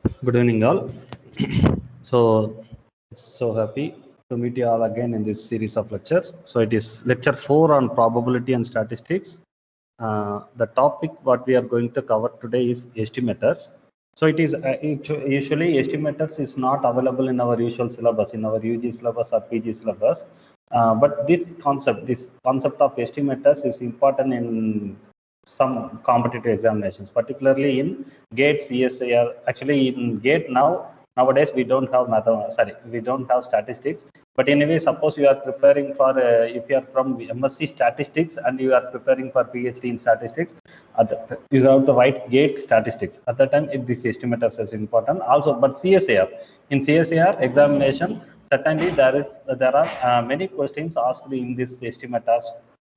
Good evening, all. So happy to meet you all again in this series of lectures. So it is lecture 4 on probability and statistics. The topic what we are going to cover today is estimators. So usually estimators is not available in our usual syllabus, in our UG syllabus or PG syllabus. But this concept of estimators is important in some competitive examinations, particularly in GATE, CSIR. Actually, in GATE nowadays we don't have we don't have statistics. But anyway, suppose you are preparing for if you are from MSc Statistics and you are preparing for PhD in statistics, you have to write GATE statistics. At that time, this estimators is important. Also, but CSIR, in CSIR examination, certainly there are many questions asked in this estimators.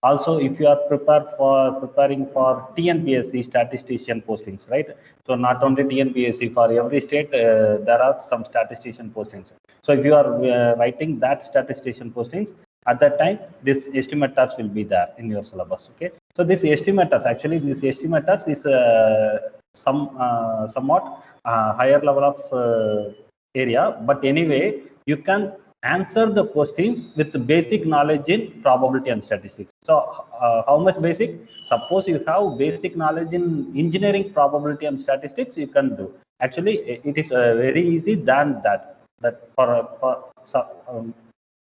Also, if you are preparing for TNPSC statistician postings, right? So not only TNPSC, for every state there are some statistician postings. So if you are writing that statistician postings, at that time this estimators will be there in your syllabus. Okay, so this estimators is somewhat higher level of area, but anyway you can answer the questions with the basic knowledge in probability and statistics. So how much basic? Suppose you have basic knowledge in engineering probability and statistics, you can do. Actually, it is very easy than that. Let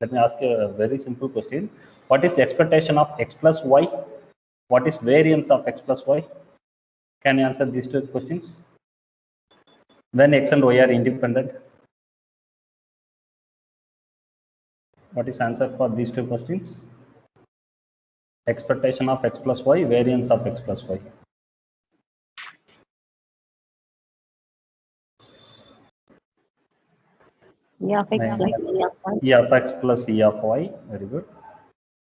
me ask you a very simple question. What is expectation of x plus y? What is variance of x plus y? Can you answer these two questions? When x and y are independent? What is answer for these two questions? Expectation of x plus y, variance of x plus y. E of x plus E of y. E of x plus E of y. Very good.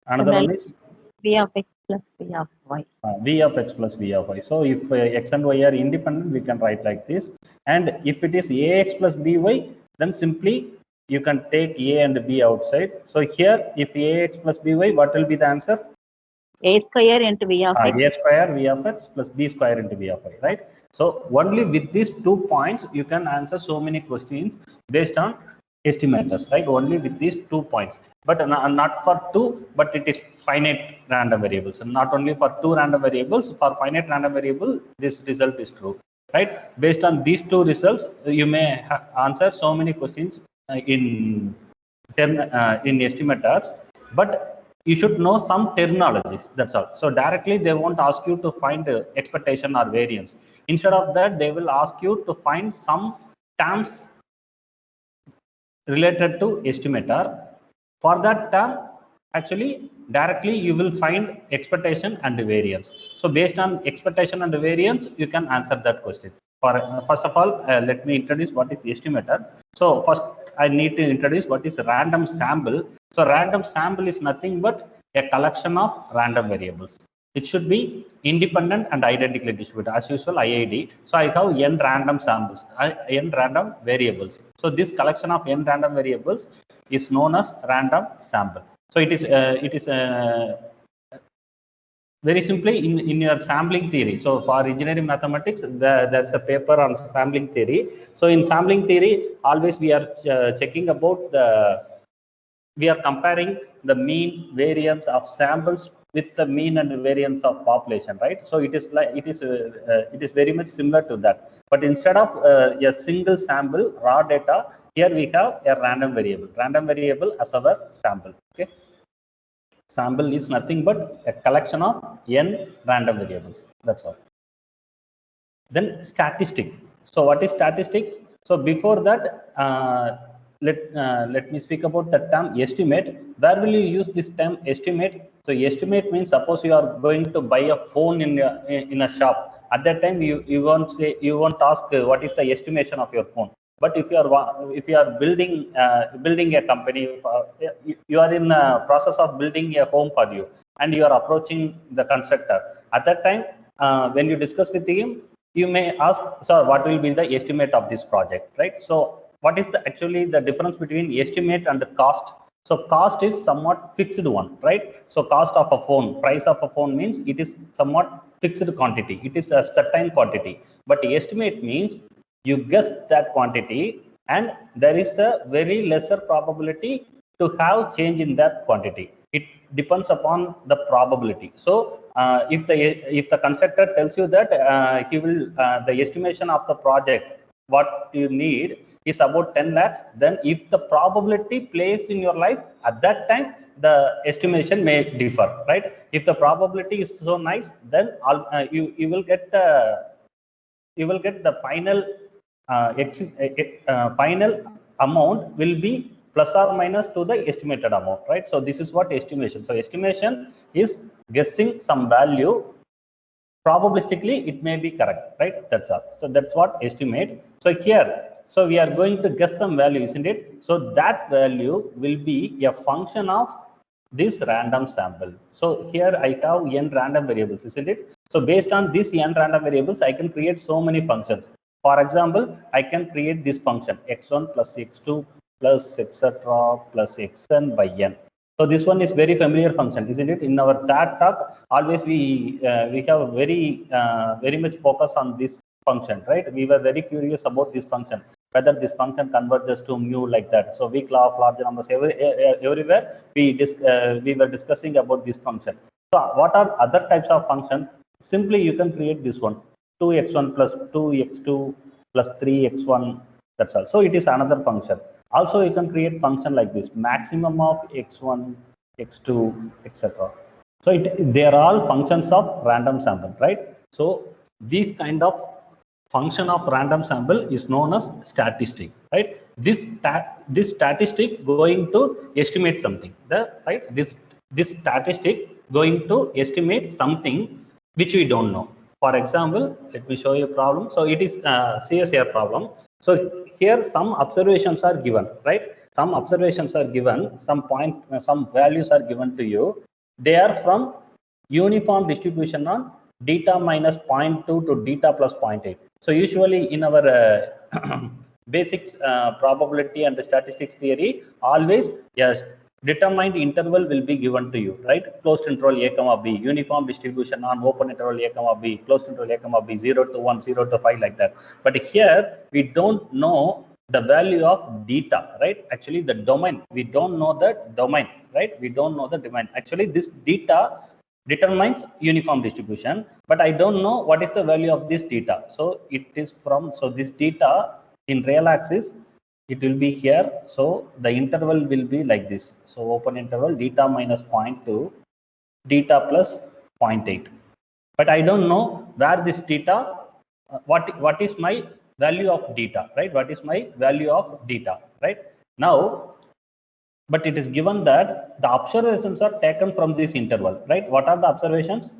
Another one is V of x plus V of y. V of x plus V of y. So if x and y are independent, we can write like this. And if it is ax plus by, then simply you can take a and b outside. So here, if ax plus by, what will be the answer? A square into V of x. A square V of x plus b square into V of y, right? So only with these 2 points, you can answer so many questions based on estimators, right? Only with these 2 points, but not for 2, but it is finite random variables. And not only for 2 random variables, for finite random variable, this result is true, right? Based on these 2 results, you may answer so many questions in estimators, but you should know some terminologies. That's all. So directly they won't ask you to find expectation or variance. Instead of that, they will ask you to find some terms related to estimator. For that term, actually directly you will find expectation and variance. So based on expectation and variance, you can answer that question. First of all, let me introduce what is estimator. So first I need to introduce what is random sample. So random sample is nothing but a collection of random variables. It should be independent and identically distributed. As usual, IID. So I have n random samples, n random variables. So this collection of n random variables is known as random sample. So it is very simply in your sampling theory. So for engineering mathematics, there's a paper on sampling theory. So in sampling theory, always we are checking about we are comparing the mean variance of samples with the mean and variance of population, right? So it is like it is very much similar to that. But instead of a single sample raw data, here we have a random variable as our sample. Okay. Sample is nothing but a collection of n random variables. That's all. Then statistic. So what is statistic? So before that, let me speak about the term estimate. Where will you use this term estimate? So estimate means suppose you are going to buy a phone in a shop. At that time, you won't ask what is the estimation of your phone. But if you are building a company, you are in the process of building a home for you, and you are approaching the constructor. At that time, when you discuss with him, you may ask, sir, what will be the estimate of this project, right? So what is actually the difference between estimate and cost? So cost is somewhat fixed one, right? So cost of a phone, price of a phone means it is somewhat fixed quantity. It is a certain quantity. But estimate means you guess that quantity, and there is a very lesser probability to have change in that quantity. It depends upon the probability. So if the constructor tells you that he will the estimation of the project what you need is about 10 lakhs, then if the probability plays in your life at that time, the estimation may differ, right? If the probability is so nice, then you will get the final amount will be plus or minus to the estimated amount, right? So this is what estimation. So estimation is guessing some value. Probabilistically it may be correct, right? That's all. So that's what estimate. So here, so we are going to guess some value, isn't it? So that value will be a function of this random sample. So here I have n random variables, isn't it? So based on this n random variables, I can create so many functions. For example, I can create this function x1 plus x2 plus etc plus xn by n. So this one is very familiar function, isn't it? In our TAT talk, always we have very much focus on this function, right? We were very curious about this function, whether this function converges to mu like that. So weak law of large numbers, everywhere we were discussing about this function. So what are other types of function? Simply you can create this one, 2x1 plus 2x2 plus 3x1. That's all. So it is another function. Also you can create function like this, maximum of x1, x2, etc. So they are all functions of random sample, right? So this kind of function of random sample is known as statistic, right? This statistic going to estimate something, right? This statistic going to estimate something which we don't know. For example, let me show you a problem. So it is a CSR problem. So here some observations are given, right? Some observations are given, some values are given to you. They are from uniform distribution on data minus 0.2 to data plus 0.8. So usually in our basics probability and statistics theory, always yes, determined interval will be given to you, right? Closed interval a comma b, uniform distribution on open interval a comma b, closed interval a comma b, 0 to 1, 0 to 5, like that. But here we don't know the value of data, right? Actually the domain, we don't know the domain, right? We don't know the domain. Actually this data determines uniform distribution, but I don't know what is the value of this data. So it is from, so this data in real axis, it will be here. So the interval will be like this. So open interval data minus 0.2, data plus 0.8. But I don't know where this data, what is my value of data, right? What is my value of data, right? Now, but it is given that the observations are taken from this interval, right? What are the observations?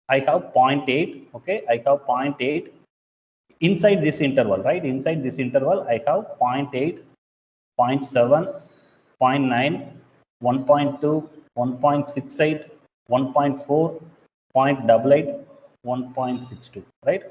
I have 0.8, okay? I have 0.8 inside this interval, right? Inside this interval, I have 0.8, 0.7, 0.9, 1.2, 1.68, 1.4, 0.88, 1.62, right?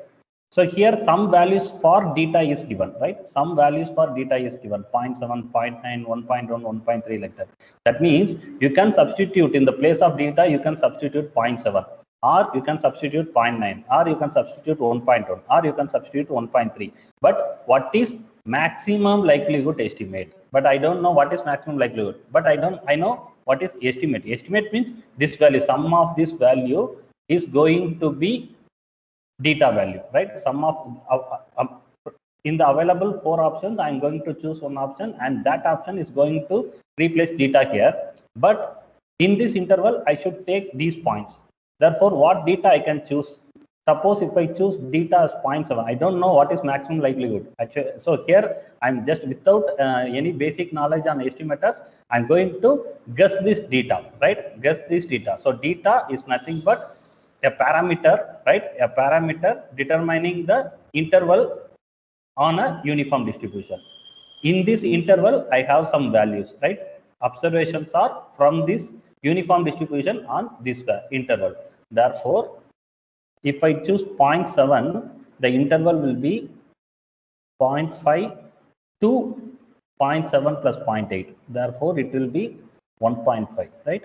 So here some values for data is given, right? Some values for data is given, 0.7, 0.9, 1.1, 1.3, like that. That means you can substitute in the place of data, you can substitute 0.7, or you can substitute 0.9, or you can substitute 1.1, or you can substitute 1.3. But what is maximum likelihood estimate? But I don't know what is maximum likelihood, but I know what is estimate. Estimate means this value, sum of this value is going to be data value, right? Sum of in the available 4 options, I'm going to choose one option, and that option is going to replace data here. But in this interval, I should take these points. Therefore, what data I can choose? Suppose if I choose data as 0.7, I don't know what is maximum likelihood. Actually, so here I'm just without any basic knowledge on estimators, I'm going to guess this data, right? Guess this data. So data is nothing but a parameter, right? A parameter determining the interval on a uniform distribution. In this interval, I have some values, right? Observations are from this uniform distribution on this interval. Therefore, if I choose 0.7, the interval will be 0.5 to 0.7 plus 0.8. Therefore, it will be 1.5, right?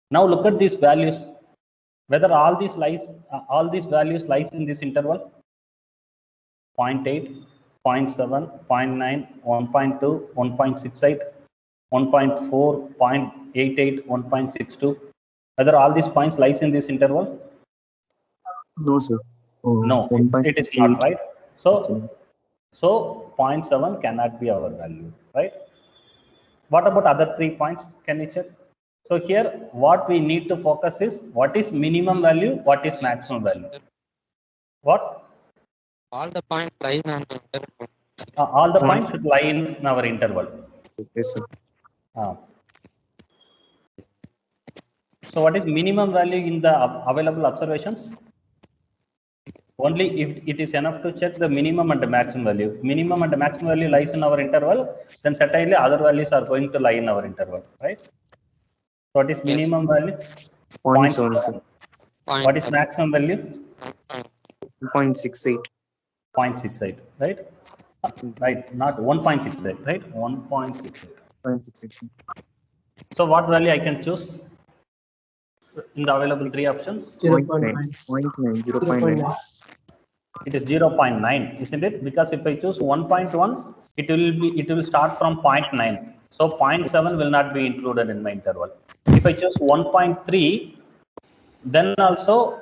Now look at these values, whether all these values lies in this interval. 0.8, 0.7, 0.9, 1.2, 1.68, 1.4, 0.88, 1.62. Whether all these points lies in this interval? No, sir. No, it is not, right? So 0.7 cannot be our value, right? What about other 3 points? Can you check? So here, what we need to focus is what is minimum value, what is maximum value. What? All the points lie on the interval. All the points should lie in our interval. Yes, sir. So what is minimum value in the available observations? Only if it is enough to check the minimum and the maximum value. Minimum and the maximum value lies in our interval, then certainly other values are going to lie in our interval, right? So what is minimum value? 0.7, sir. What is maximum value? 0.68. 0.68, right? Right, not 1.68, right? 1.68. 0.68. So what value I can choose in the available 3 options? 0.9. 0.9. It is 0.9, isn't it? Because if I choose 1.1, it will start from 0.9. So 0.7 will not be included in my interval. If I choose 1.3, then also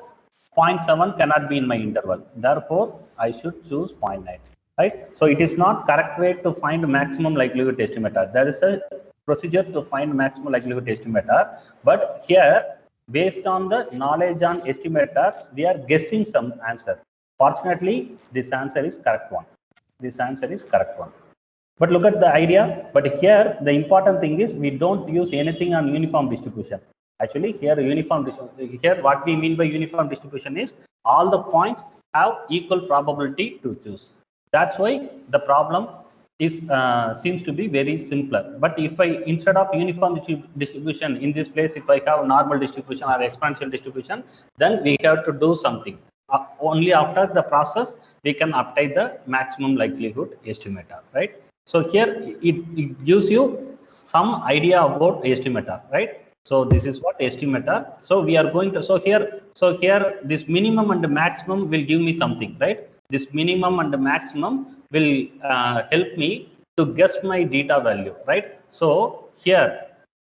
0.7 cannot be in my interval. Therefore, I should choose 0.9. Right? So it is not correct way to find maximum likelihood estimator. There is a procedure to find maximum likelihood estimator, but here, based on the knowledge on estimators, we are guessing some answer. Fortunately, this answer is correct one. This answer is correct one. But look at the idea. But here, the important thing is we don't use anything on uniform distribution. Actually, here what we mean by uniform distribution is all the points have equal probability to choose. That's why the problem is seems to be very simpler. But if I, instead of uniform distribution in this place, if I have normal distribution or exponential distribution, then we have to do something. Only after the process we can obtain the maximum likelihood estimator, right? So here it gives you some idea about estimator, right? So this is what estimator. So we are going to, so here this minimum and the maximum will give me something, right? This minimum and the maximum will help me to guess my data value, right? So here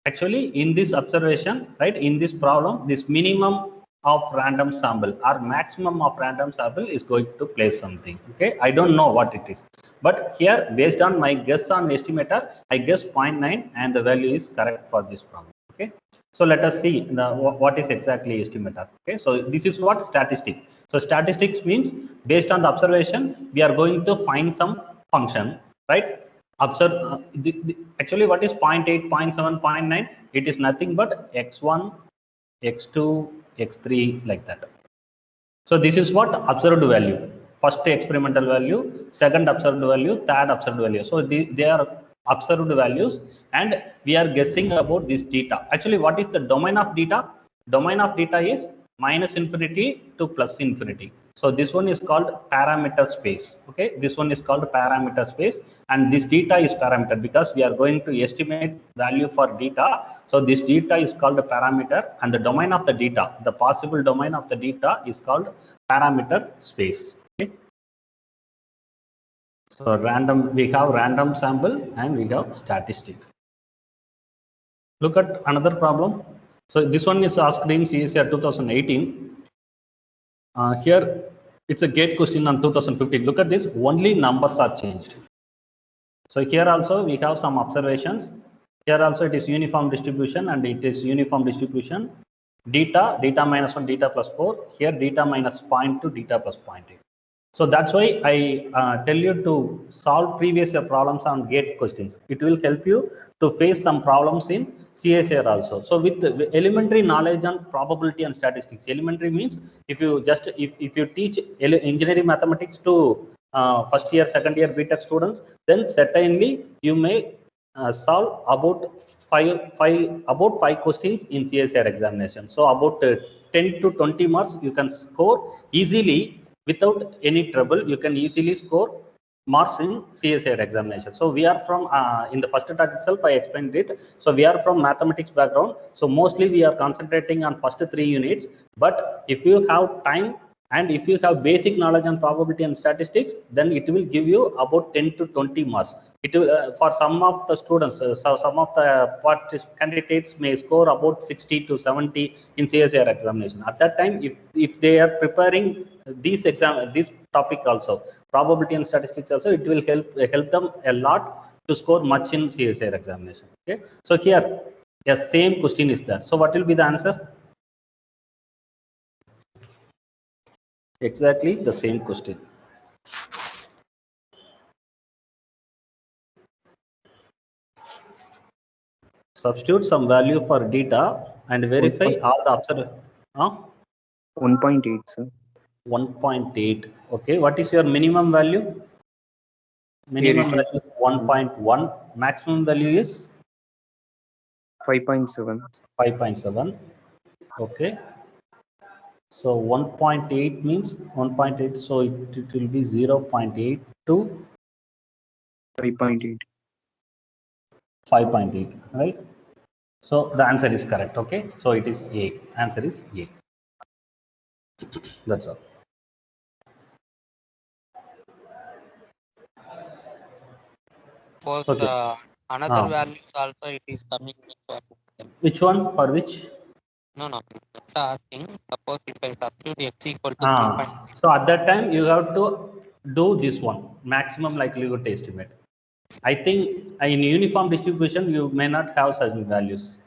actually in this observation, right, in this problem, this minimum of random sample or maximum of random sample is going to place something. Okay, I don't know what it is, but here based on my guess on estimator, I guess 0.9 and the value is correct for this problem. Okay, so let us see what is exactly estimator. Okay, so this is what statistic. So statistics means based on the observation we are going to find some function, right? Observe actually what is 0.8, 0.7, 0.9? It is nothing but x1, x2, x3 like that. So this is what observed value. First experimental value, second observed value, third observed value. So they are observed values and we are guessing about this data. Actually, what is the domain of data? Domain of data is minus infinity to plus infinity. So this one is called parameter space. Okay, this one is called parameter space, and this data is parameter because we are going to estimate value for data. So this data is called a parameter, and the domain of the data, the possible domain of the data is called parameter space. Okay. So random, we have random sample and we have statistic. Look at another problem. So this one is asked in CSIR 2018. Here it's a gate question on 2015. Look at this, only numbers are changed. So here also we have some observations. Here also it is uniform distribution and it is uniform distribution. Data minus 1, data plus 4. Here data minus 0.2, data plus 0.8. So that's why I tell you to solve previous year problems on gate questions. It will help you to face some problems in CSIR also. So with elementary knowledge on probability and statistics, elementary means if you just if you teach engineering mathematics to first year, second year BTech students, then certainly you may solve about five questions in CSIR examination. So about 10 to 20 marks you can score easily. Without any trouble, you can easily score marks in CSIR examination. So we are from, in the first talk itself, I explained it. So we are from mathematics background. So mostly we are concentrating on first 3 units. But if you have time And if you have basic knowledge on probability and statistics, then it will give you about 10 to 20 marks. It will, for some of the students, so some of the candidates may score about 60 to 70 in CSIR examination. At that time, if they are preparing this topic also, probability and statistics also, it will help them a lot to score much in CSIR examination. Okay, so here, yes, same question is there. So what will be the answer? Exactly the same question. Substitute some value for data and verify all the observed. 1.8, sir. 1.8. Okay, what is your minimum value? Minimum value is 1.1. Maximum value is 5.7. 5.7. Okay. So 1.8 means 1.8. So it will be 0.8 to 5.8. 5.8, right? So the answer is correct. Okay. So it is A. Answer is A. That's all. Suppose Okay. another values also it is coming. Which one? For which? No, I'm not asking. Suppose if I substitute x equal to 3.6. So at that time you have to do this one, maximum likelihood estimate. I think in uniform distribution you may not have such values.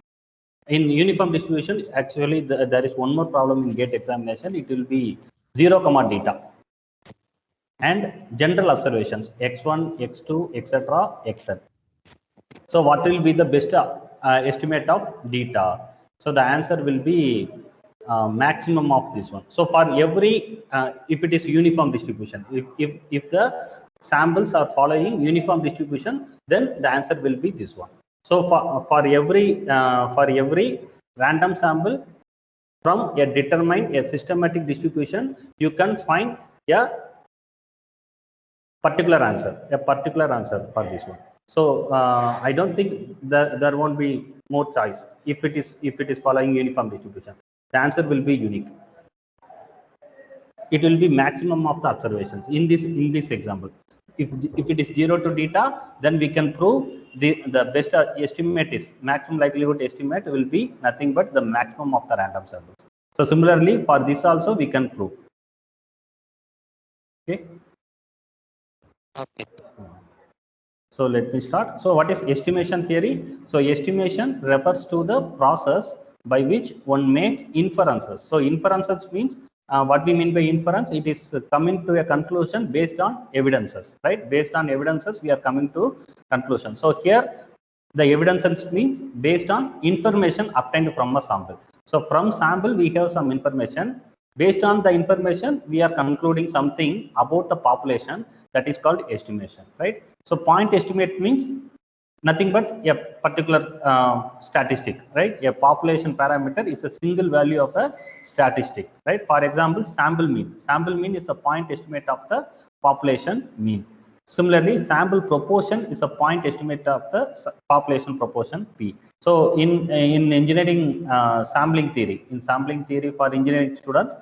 In uniform distribution, actually there is one more problem in GATE examination. It will be 0 comma data and general observations x1, x2, etc. xn. So what will be the best estimate of data? So the answer will be maximum of this one. So for every, if it is uniform distribution, if the samples are following uniform distribution, then the answer will be this one. So for every random sample from a determined a systematic distribution, you can find a particular answer for this one. So I don't think that there won't be more choice if it is following uniform distribution. The answer will be unique. It will be maximum of the observations in this example. If it is 0 to data, then we can prove the best estimate is maximum likelihood estimate will be nothing but the maximum of the random samples. So similarly for this also we can prove. Okay. Okay. So let me start. So what is estimation theory? So estimation refers to the process by which one makes inferences. So inferences means what we mean by inference, it is coming to a conclusion based on evidences, right? Based on evidences, we are coming to conclusion. So here the evidences means based on information obtained from a sample. So from sample, we have some information. Based on the information, we are concluding something about the population, that is called estimation, right? So point estimate means nothing but a particular statistic, right? A population parameter is a single value of a statistic, right? For example, sample mean. Sample mean is a point estimate of the population mean. Similarly, sample proportion is a point estimate of the population proportion P. So in engineering sampling theory, for engineering students,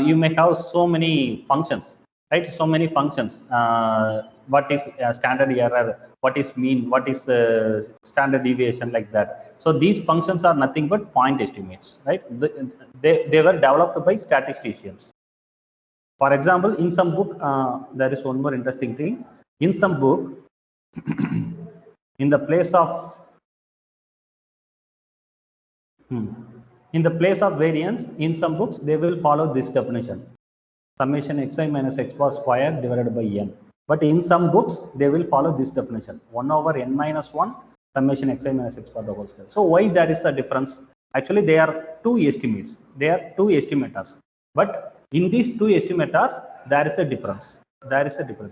you may have so many functions, right? So many functions. What is standard error? What is mean? What is standard deviation, like that? So these functions are nothing but point estimates, right? They were developed by statisticians. For example, in some book, there is one more interesting thing. In some book, in the place of variance, in some books they will follow this definition: summation xi minus x bar square divided by n. But in some books they will follow this definition: 1 over n minus 1 summation xi minus x bar the whole square. So why there is a difference? Actually, they are two estimates. They are two estimators. But in these two estimators, there is a difference.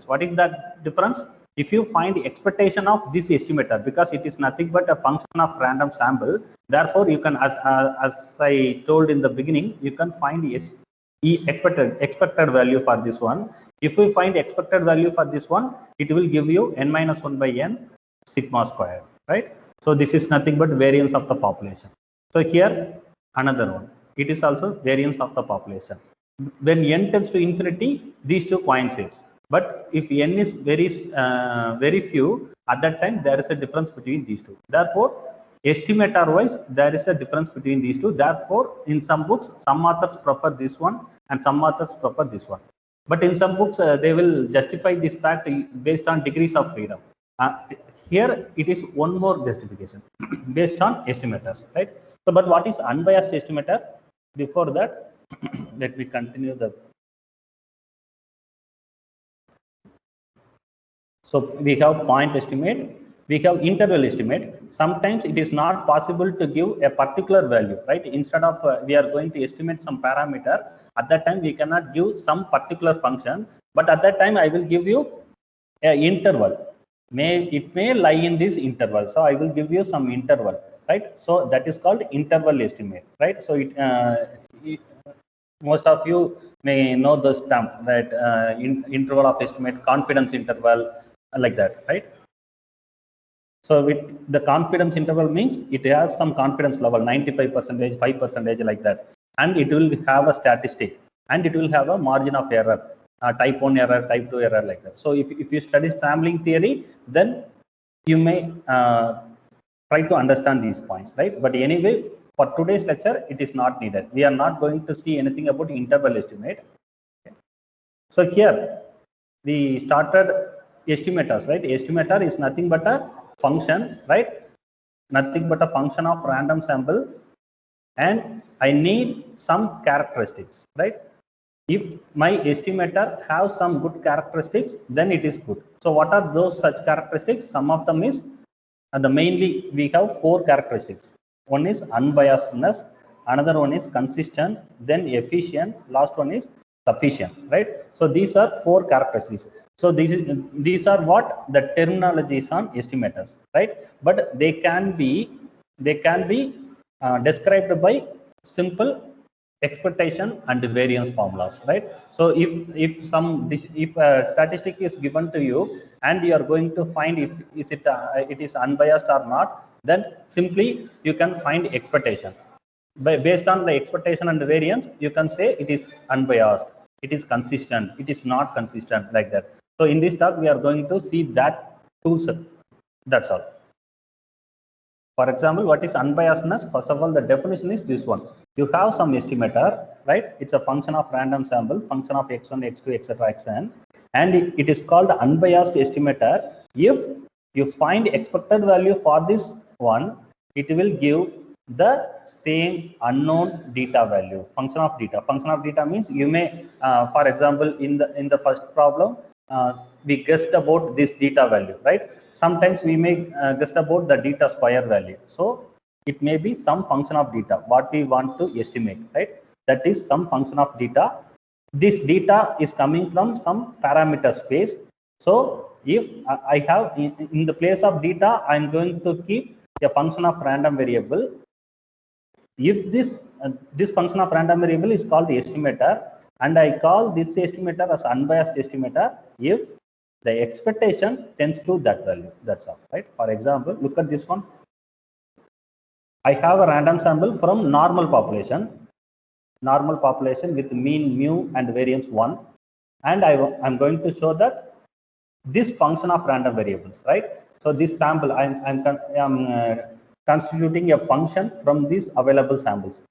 What is that difference? If you find expectation of this estimator, because it is nothing but a function of random sample, therefore you can, as I told in the beginning, you can find expected value for this one. If we find expected value for this one, it will give you n minus 1 by n sigma square, right? So this is nothing but variance of the population. So here another one, it is also variance of the population. when n tends to infinity, these two coincides. But if n is very few, at that time there is a difference between these two. Therefore, estimator wise, there is a difference between these two. Therefore, in some books, some authors prefer this one and some authors prefer this one. But in some books, they will justify this fact based on degrees of freedom. Here it is one more justification based on estimators, right? So, but what is unbiased estimator? Before that, let me continue the. So we have point estimate, we have interval estimate. Sometimes it is not possible to give a particular value, right? Instead of we are going to estimate some parameter, at that time we cannot give some particular function, but at that time I will give you an interval. It may lie in this interval, so I will give you some interval, right? So that is called interval estimate, right? So most of you may know this term, right? Interval of estimate, confidence interval, like that, right? So with the confidence interval means it has some confidence level, 95%, 5%, like that, and it will have a statistic, and it will have a margin of error, type 1 error, type 2 error, like that. So if you study sampling theory, then you may try to understand these points, right? But anyway, for today's lecture, it is not needed. We are not going to see anything about interval estimate. Okay. So here we started estimators, right? Estimator is nothing but a function, right? Nothing but a function of random sample, and I need some characteristics, right? If my estimator have some good characteristics, then it is good. So what are those such characteristics? Some of them is mainly we have 4 characteristics. One is unbiasedness, another one is consistent, then efficient, last one is sufficient, right? So these are 4 characteristics. So these are what the terminologies on estimators, right? But they can be described by simple expectation and variance formulas, right? So if a statistic is given to you and you are going to find if it is unbiased or not, then simply you can find expectation. Based on the expectation and the variance, you can say it is unbiased, it is consistent, it is not consistent, like that. So in this talk, we are going to see that tools. That's all. For example, what is unbiasedness? First of all, the definition is this one. You have some estimator, right? It's a function of random sample, function of x1, x2, etc., xn, and it is called unbiased estimator. If you find expected value for this one, it will give the same unknown data value, function of data. Function of data means you may, for example, in the first problem, we guessed about this data value, right? Sometimes we may guess about the data square value. So it may be some function of data, what we want to estimate, right? That is some function of data. This data is coming from some parameter space. So if I have in the place of data, I am going to keep a function of random variable. If this function of random variable is called the estimator, and I call this estimator as unbiased estimator if the expectation tends to that value. That's all, right? For example, look at this one. I have a random sample from normal population with mean mu and variance 1, and I'm going to show that this function of random variables, right? So this sample, I'm constituting a function from these available samples.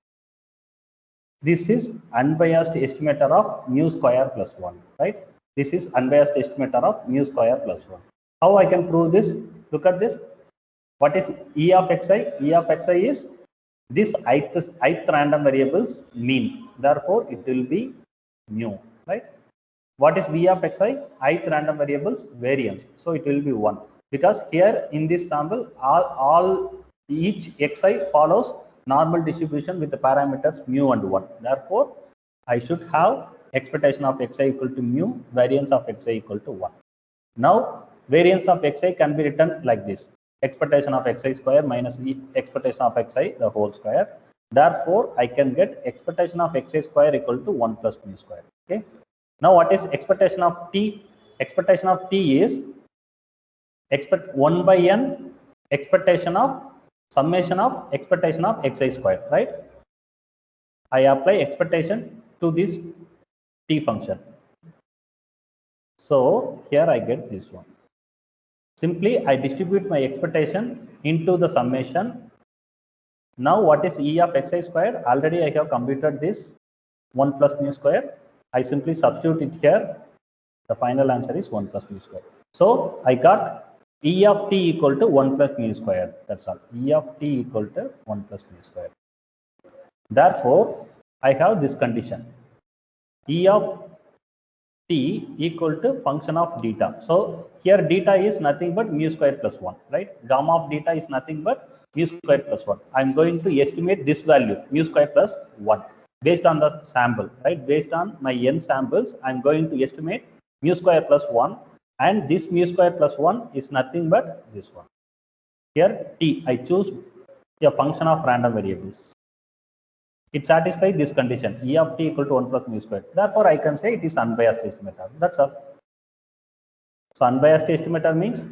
This is unbiased estimator of mu square plus 1, right? This is unbiased estimator of mu square plus 1. How I can prove this? Look at this. What is E of xi? E of xi is this ith random variable's mean. Therefore, it will be mu, right? What is V of xi? Ith random variable's variance. So it will be 1. Because here in this sample, each xi follows normal distribution with the parameters mu and 1. Therefore, I should have expectation of xi equal to mu, variance of xi equal to 1. Now, variance of xi can be written like this. Expectation of xi square minus expectation of xi the whole square. Therefore, I can get expectation of xi square equal to 1 plus mu square. Okay. Now, what is expectation of t? Expectation of t is 1 by n expectation of summation of expectation of xi square, right? I apply expectation to this T function. So here I get this one. Simply I distribute my expectation into the summation. Now what is E of xi squared? Already I have computed this 1 plus mu square. I simply substitute it here. The final answer is 1 plus mu square. So I got E of t equal to 1 plus mu square. That's all. E of t equal to 1 plus mu square. Therefore, I have this condition. E of t equal to function of theta. So here theta is nothing but mu square plus 1, right? Gamma of theta is nothing but mu square plus 1. I'm going to estimate this value, mu square plus 1, based on the sample, right? Based on my n samples, I'm going to estimate mu square plus 1, and this mu square plus 1 is nothing but this one. Here t, I choose a function of random variables. It satisfies this condition, E of t equal to 1 plus mu square. Therefore, I can say it is unbiased estimator. That's all. So unbiased estimator means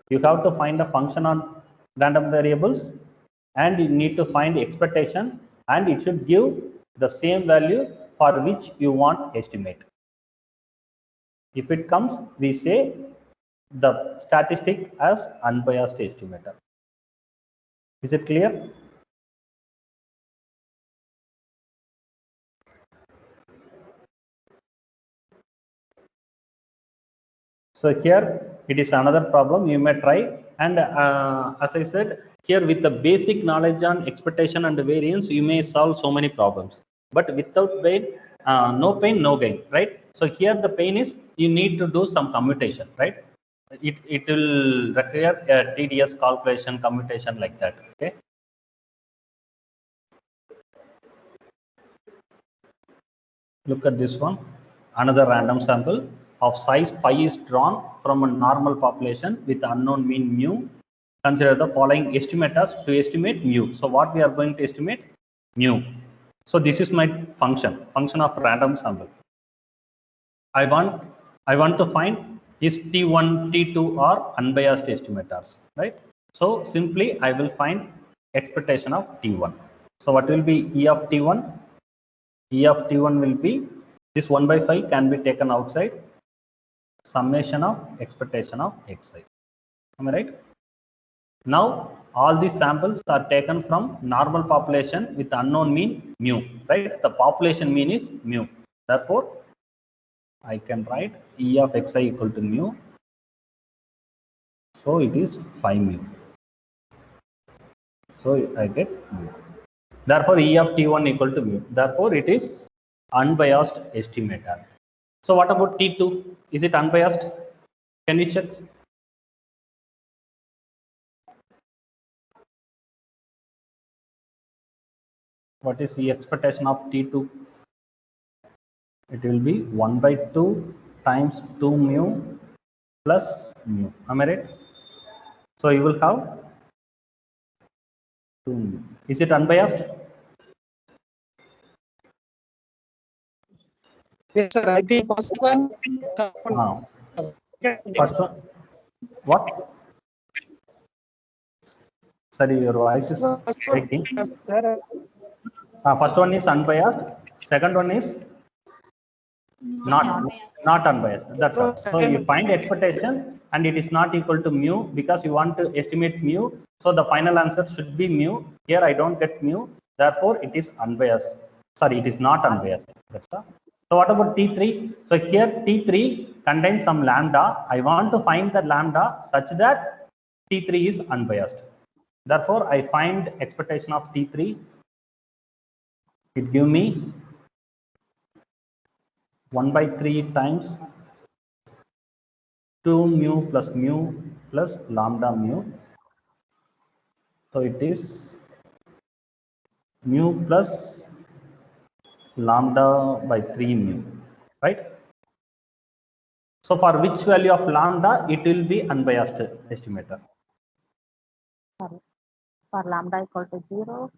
you have to find a function on random variables, and you need to find expectation, and it should give the same value for which you want estimate. If it comes, we say the statistic as unbiased estimator. Is it clear? So here it is another problem you may try, and as I said, here with the basic knowledge on expectation and variance, you may solve so many problems. But without pain, no pain, no gain, right? So here the pain is you need to do some commutation, right? It will require a tedious calculation, commutation like that. Okay. Look at this one. Another random sample of size pi is drawn from a normal population with unknown mean mu. Consider the following estimators to estimate mu. So what we are going to estimate? Mu. So this is my function of random sample. I want to find is T1, T2 are unbiased estimators, right? So simply I will find expectation of T1. So what will be E of T1? E of T1 will be this 1 by 5 can be taken outside, summation of expectation of xi. Am I right? Now all these samples are taken from normal population with unknown mean mu, right? The population mean is mu. Therefore, I can write E of xi equal to mu. So it is 5 mu. So I get mu. Therefore, E of T1 equal to mu. Therefore, it is unbiased estimator. So what about T2? Is it unbiased? Can you check? What is the expectation of T2? It will be 1 by 2 times 2 mu plus mu. Am I right? So you will have 2 mu. Is it unbiased? Yes, sir. I think first one. First one. What? Sorry, your voice is breaking. First one is unbiased. Second one is not unbiased. That's all. So you find expectation and it is not equal to mu because you want to estimate mu. So the final answer should be mu. Here I don't get mu. Therefore, it is unbiased. Sorry, it is not unbiased. That's all. So what about T3? So here T3 contains some lambda. I want to find the lambda such that T3 is unbiased. Therefore, I find expectation of T3. It give me 1 by 3 times 2 mu plus lambda mu. So it is mu plus lambda by 3 mu, right? So for which value of lambda it will be unbiased estimator? For lambda equal to 0.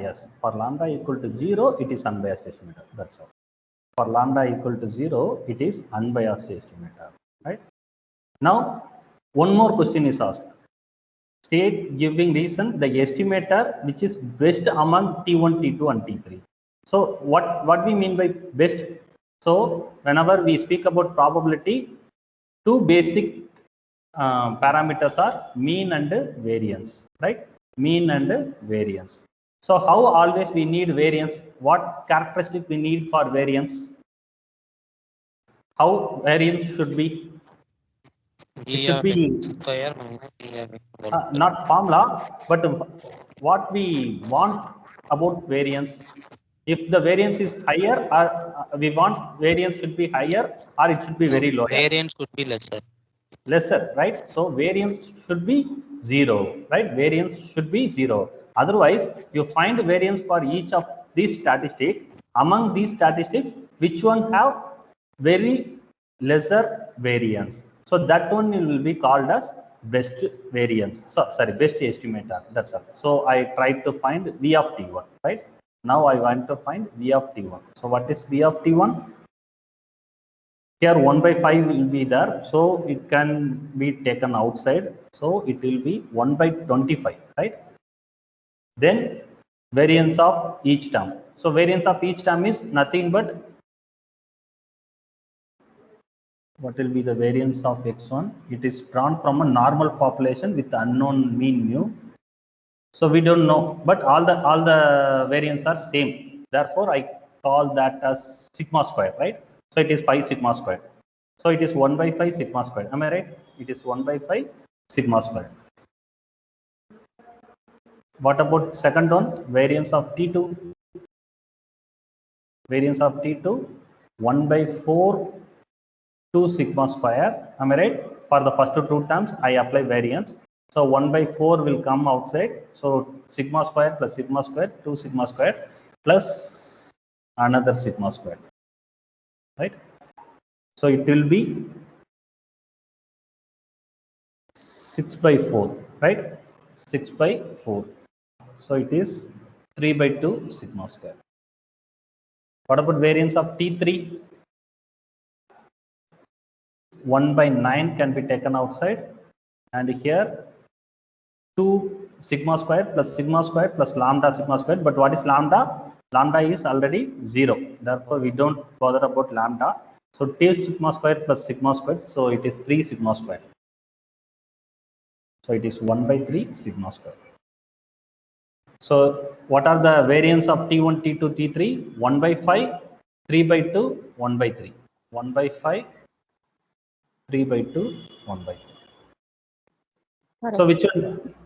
Yes, for lambda equal to 0 it is unbiased estimator. That's all. For lambda equal to 0 it is unbiased estimator, right? Now one more question is asked. State giving reason the estimator which is best among T1, T2 and T3. So what we mean by best? So whenever we speak about probability, two basic parameters are mean and variance, right? Mean and variance. So how always we need variance? What characteristic we need for variance? How variance should be? It should be square minus DRX not formula, but what we want about variance. If the variance is higher, or we want variance should be higher, or it should be very lower. variance should be lesser. Lesser, right? So variance should be 0, right? Variance should be 0. Otherwise, you find variance for each of these statistics. Among these statistics, which one have very lesser variance? So that one will be called as best variance. So sorry, best estimator. That's all. So I tried to find V of T1, right? Now I want to find V of T1. So what is V of T1? Here 1 by 5 will be there, so it can be taken outside. So it will be 1 by 25, right? Then variance of each term. So variance of each term is nothing but what will be the variance of x1? It is drawn from a normal population with unknown mean mu. So we don't know, but all the variants are same. Therefore, I call that as sigma square, right? So it is 5 sigma square. So it is 1 by 5 sigma square. Am I right? It is 1 by 5 sigma square. What about second one? Variance of T2. Variance of T2, 1 by 4 2 sigma square. Am I right? For the first two terms, I apply variance. So 1 by 4 will come outside. So sigma square plus sigma square, 2 sigma square plus another sigma square, right? So it will be 6 by 4, right? 6 by 4. So it is 3 by 2 sigma square. What about variance of T3? 1 by 9 can be taken outside, and here 2 sigma square plus lambda sigma square. But what is lambda? Lambda is already 0. Therefore, we don't bother about lambda. So T sigma square plus sigma square. So it is 3 sigma square. So it is 1 by 3 sigma square. So what are the variance of T1, T2, T3? 1 by 5, 3 by 2, 1 by 3. 1 by 5, 3 by 2, 1 by 3. Correct. So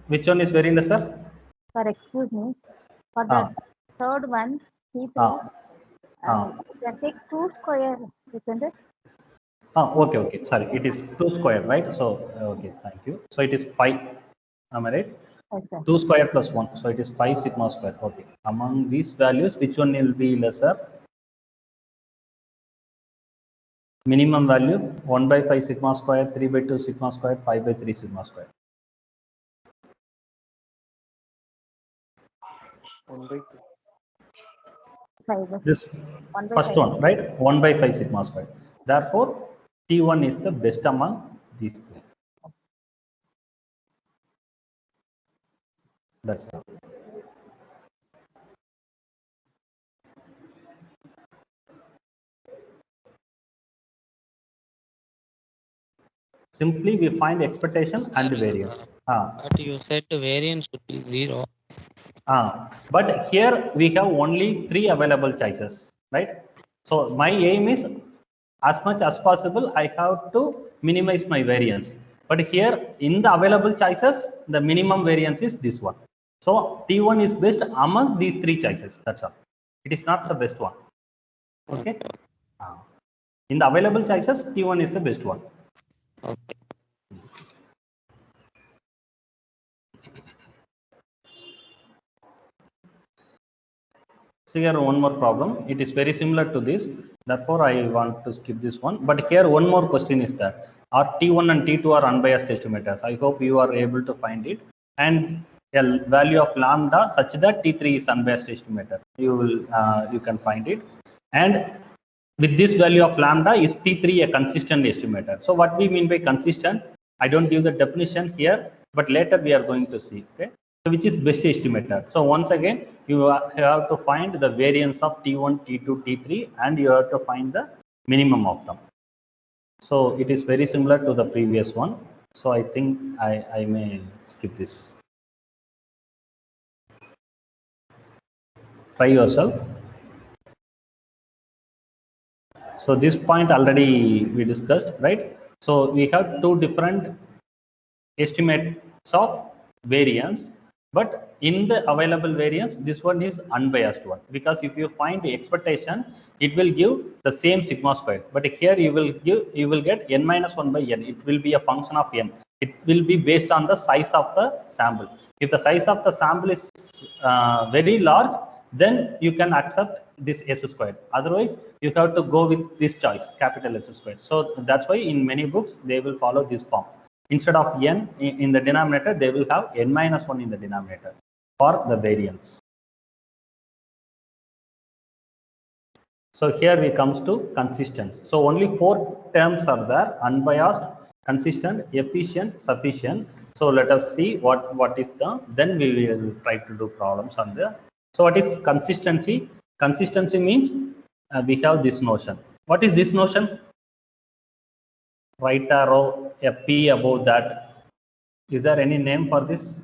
which one is very lesser? Sir, excuse me. For the third one, T3, you can take 2 square, isn't it? Okay. Sorry, it is 2 square, right? So, okay, thank you. So it is 5. Am I right? Okay. 2 square plus 1. So it is 5 sigma square. Okay. Among these values, which one will be lesser? Minimum value 1 by 5 sigma square, 3 by 2 sigma square, 5 by 3 sigma square. 1 by 2. 5. This 1 by first 5. one, right? 1 by 5 sigma square. Therefore, T1 is the best among these three. That's all. Simply we find expectation and variance. But you said the variance would be 0. But here we have only 3 available choices, right? So my aim is as much as possible I have to minimize my variance. But here in the available choices, the minimum variance is this one. So T1 is best among these 3 choices. That's all. It is not the best one. Okay. In the available choices, T1 is the best one. Okay. So here one more problem. It is very similar to this. Therefore, I want to skip this one. But here one more question is that are T1 and T2 are unbiased estimators. I hope you are able to find it. And a value of lambda such that T3 is unbiased estimator. You can find it. And with this value of lambda, is T3 a consistent estimator? So what we mean by consistent, I don't give the definition here, but later we are going to see. Okay. So which is best estimator? So once again, you have to find the variance of T1, T2, T3, and you have to find the minimum of them. So it is very similar to the previous one. So I think I may skip this. Try yourself. So this point already we discussed, right? So we have two different estimates of variance, but in the available variance, this one is unbiased one, because if you find the expectation, it will give the same sigma squared, but here you will get n minus 1 by n. It will be a function of n. It will be based on the size of the sample. If the size of the sample is very large, then you can accept this s squared. Otherwise, you have to go with this choice, capital S squared. So that's why in many books they will follow this form. Instead of n in the denominator, they will have n minus 1 in the denominator for the variance. So here we comes to consistency. So only 4 terms are there: unbiased, consistent, efficient, sufficient. So let us see what is the, then we will try to do problems on the. So what is consistency? Consistency means we have this notion. What is this notion? Right arrow, a P above that. Is there any name for this?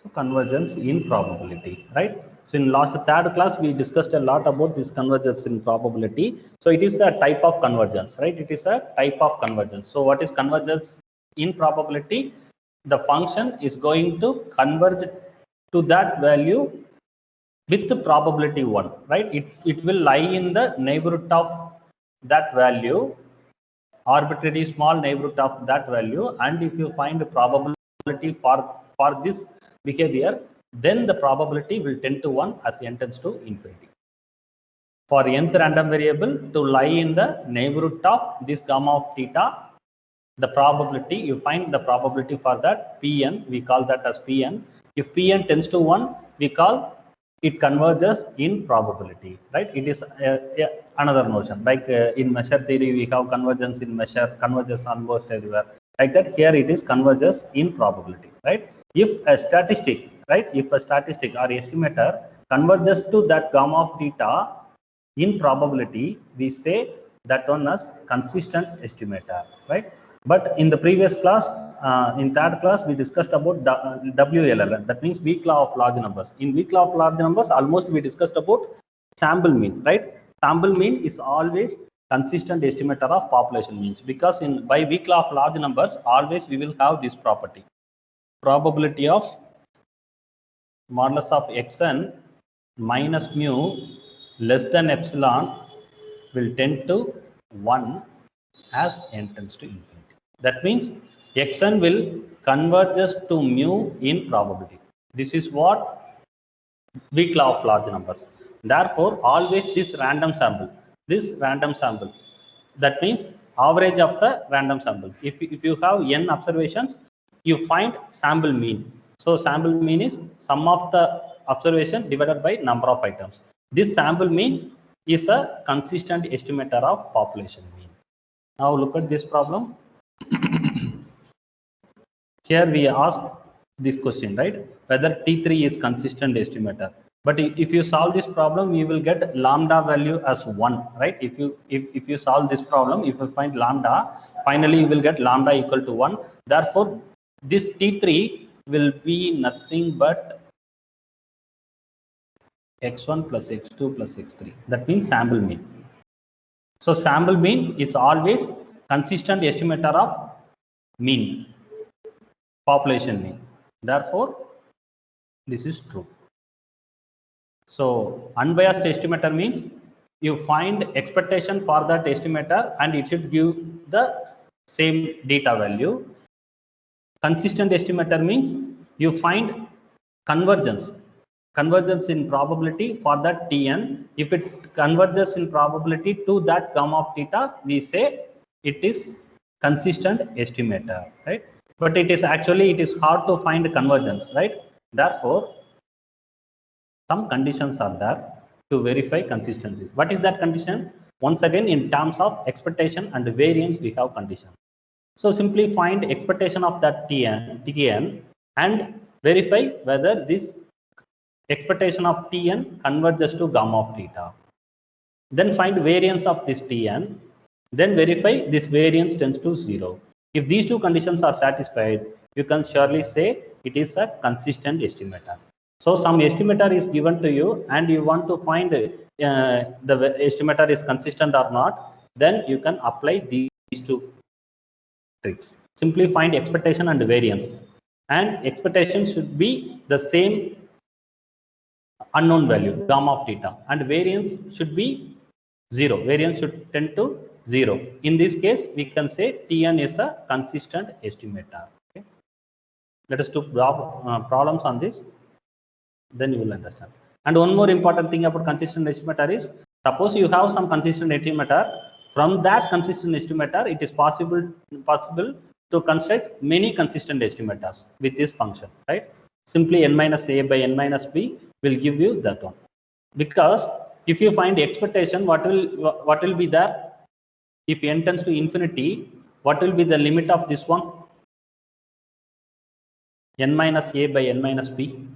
So convergence in probability, right? So in last third class, we discussed a lot about this convergence in probability. So it is a type of convergence, right? It is a type of convergence. So what is convergence in probability? The function is going to converge to that value with the probability 1, right? It will lie in the neighborhood of that value, arbitrary small neighborhood of that value, and if you find a probability for this behavior, then the probability will tend to 1 as n tends to infinity. For nth random variable to lie in the neighborhood of this gamma of theta, the probability, you find the probability for that Pn, we call that as Pn. If Pn tends to 1, we call it converges in probability, right? It is another notion. Like in measure theory, we have convergence in measure, converges almost everywhere. Like that, here it is converges in probability, right? If a statistic, right? If a statistic or estimator converges to that gamma of theta in probability, we say that one as consistent estimator, right? But in the previous class, in third class, we discussed about WLL, that means weak law of large numbers. In weak law of large numbers, almost we discussed about sample mean, right? Sample mean is always consistent estimator of population means, because by weak law of large numbers, always we will have this property. Probability of modulus of xn minus mu less than epsilon will tend to 1 as n tends to infinity. That means xn will converges to mu in probability. This is what weak law of large numbers. Therefore, always this random sample, that means average of the random samples. If you have n observations, you find sample mean. So sample mean is sum of the observation divided by number of items. This sample mean is a consistent estimator of population mean. Now look at this problem. Here we ask this question, right? Whether T3 is consistent estimator. But if you solve this problem, you will get lambda value as 1, right? If you solve this problem, if you find lambda, finally you will get lambda equal to 1. Therefore, this T3 will be nothing but x1 plus x2 plus x3. That means sample mean. So sample mean is always consistent estimator of mean, population mean. Therefore, this is true. So unbiased estimator means you find expectation for that estimator and it should give the same data value. Consistent estimator means you find convergence in probability for that Tn. If it converges in probability to that gamma of theta, we say it is consistent estimator, right? But it is hard to find convergence, right? Therefore, some conditions are there to verify consistency. What is that condition? Once again, in terms of expectation and variance, we have condition. So simply find expectation of that Tn and verify whether this expectation of Tn converges to gamma of theta. Then find variance of this Tn, then verify this variance tends to 0. If these two conditions are satisfied, you can surely say it is a consistent estimator. So some estimator is given to you and you want to find the estimator is consistent or not, then you can apply these two tricks. Simply find expectation and variance, and expectation should be the same unknown value gamma of theta, and variance should be 0. Variance should tend to 0. In this case, we can say Tn is a consistent estimator. Okay. Let us do problems on this, then you will understand. And one more important thing about consistent estimator is, suppose you have some consistent estimator. From that consistent estimator, it is possible to construct many consistent estimators with this function, right? Simply n minus a by n minus b will give you that one. Because if you find expectation, what will be there? If n tends to infinity, what will be the limit of this one? N minus a by n minus b.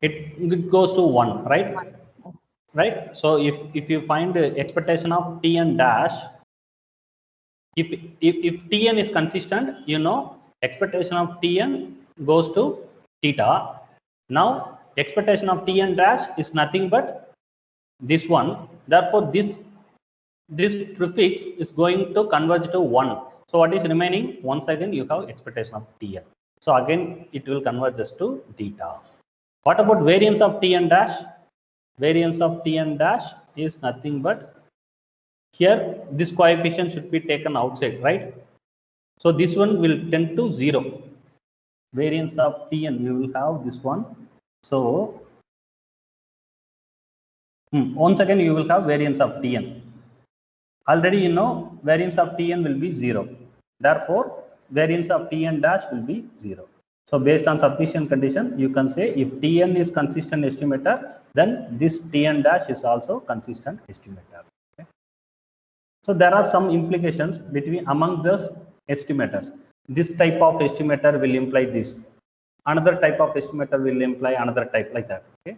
It goes to 1, right? Right. So if you find the expectation of Tn dash, if Tn is consistent, you know expectation of Tn goes to theta. Now expectation of Tn dash is nothing but this one. Therefore this prefix is going to converge to 1. So what is remaining? Once again you have expectation of Tn. So again it will converge to theta. What about variance of Tn dash? Variance of Tn dash is nothing but, here this coefficient should be taken outside, right? So this one will tend to 0. Variance of Tn, you will have this one. So once again you will have variance of Tn. Already you know variance of Tn will be 0. Therefore variance of Tn dash will be 0. So based on sufficient condition, you can say if Tn is consistent estimator, then this Tn dash is also consistent estimator. Okay. So there are some implications among those estimators. This type of estimator will imply this. Another type of estimator will imply another type, like that. Okay.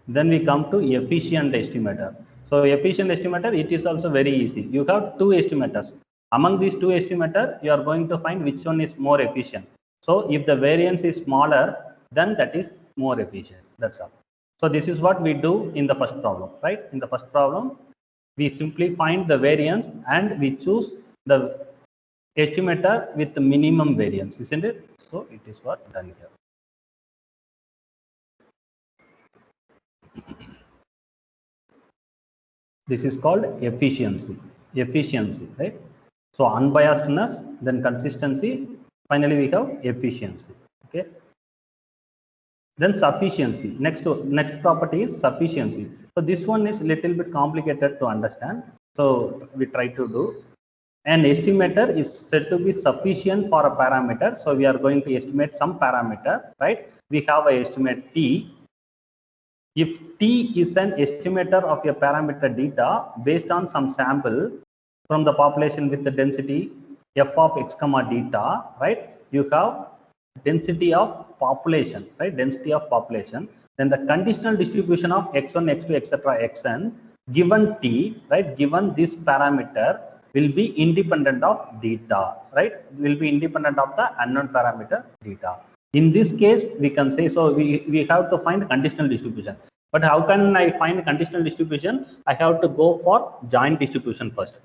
Then we come to efficient estimator. So efficient estimator, it is also very easy. You have two estimators. Among these two estimators, you are going to find which one is more efficient. So if the variance is smaller, then that is more efficient. That's all. So this is what we do in the first problem, right? In the first problem, we simply find the variance and we choose the estimator with the minimum variance, isn't it? So it is what done here. This is called efficiency, right? So unbiasedness, then consistency, finally we have efficiency. Okay. Then sufficiency. Next property is sufficiency. So this one is a little bit complicated to understand. So we try to do. An estimator is said to be sufficient for a parameter. So we are going to estimate some parameter, right? We have a estimate T. If T is an estimator of a parameter theta based on some sample from the population with the density f of x comma theta, right? You have density of population, right? Density of population. Then the conditional distribution of x1, x2, etc., xn given T, right? Given this parameter will be independent of theta, right? Will be independent of the unknown parameter theta. In this case, we can say, so we have to find conditional distribution. But how can I find conditional distribution? I have to go for joint distribution first.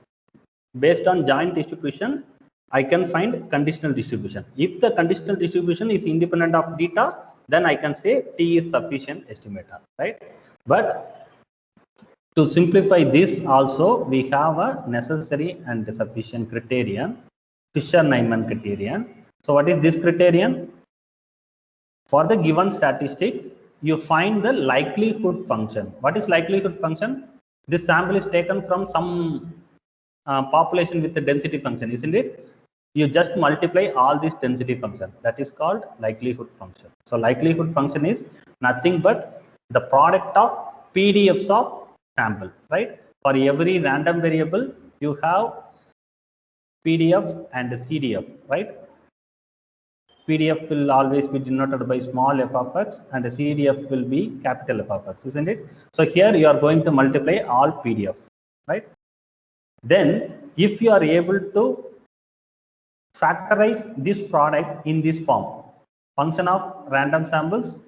Based on joint distribution, I can find conditional distribution. If the conditional distribution is independent of theta, then I can say T is sufficient estimator, right? But to simplify this also, we have a necessary and sufficient criterion, Fisher-Neyman criterion. So what is this criterion? For the given statistic, you find the likelihood function. What is likelihood function? This sample is taken from some population with the density function, isn't it? You just multiply all this density function. That is called likelihood function. So likelihood function is nothing but the product of PDFs of sample, right? For every random variable, you have PDF and CDF, right? PDF will always be denoted by small f of x and the CDF will be capital F of x, isn't it? So here you are going to multiply all PDF, right? Then if you are able to factorize this product in this form, function of random samples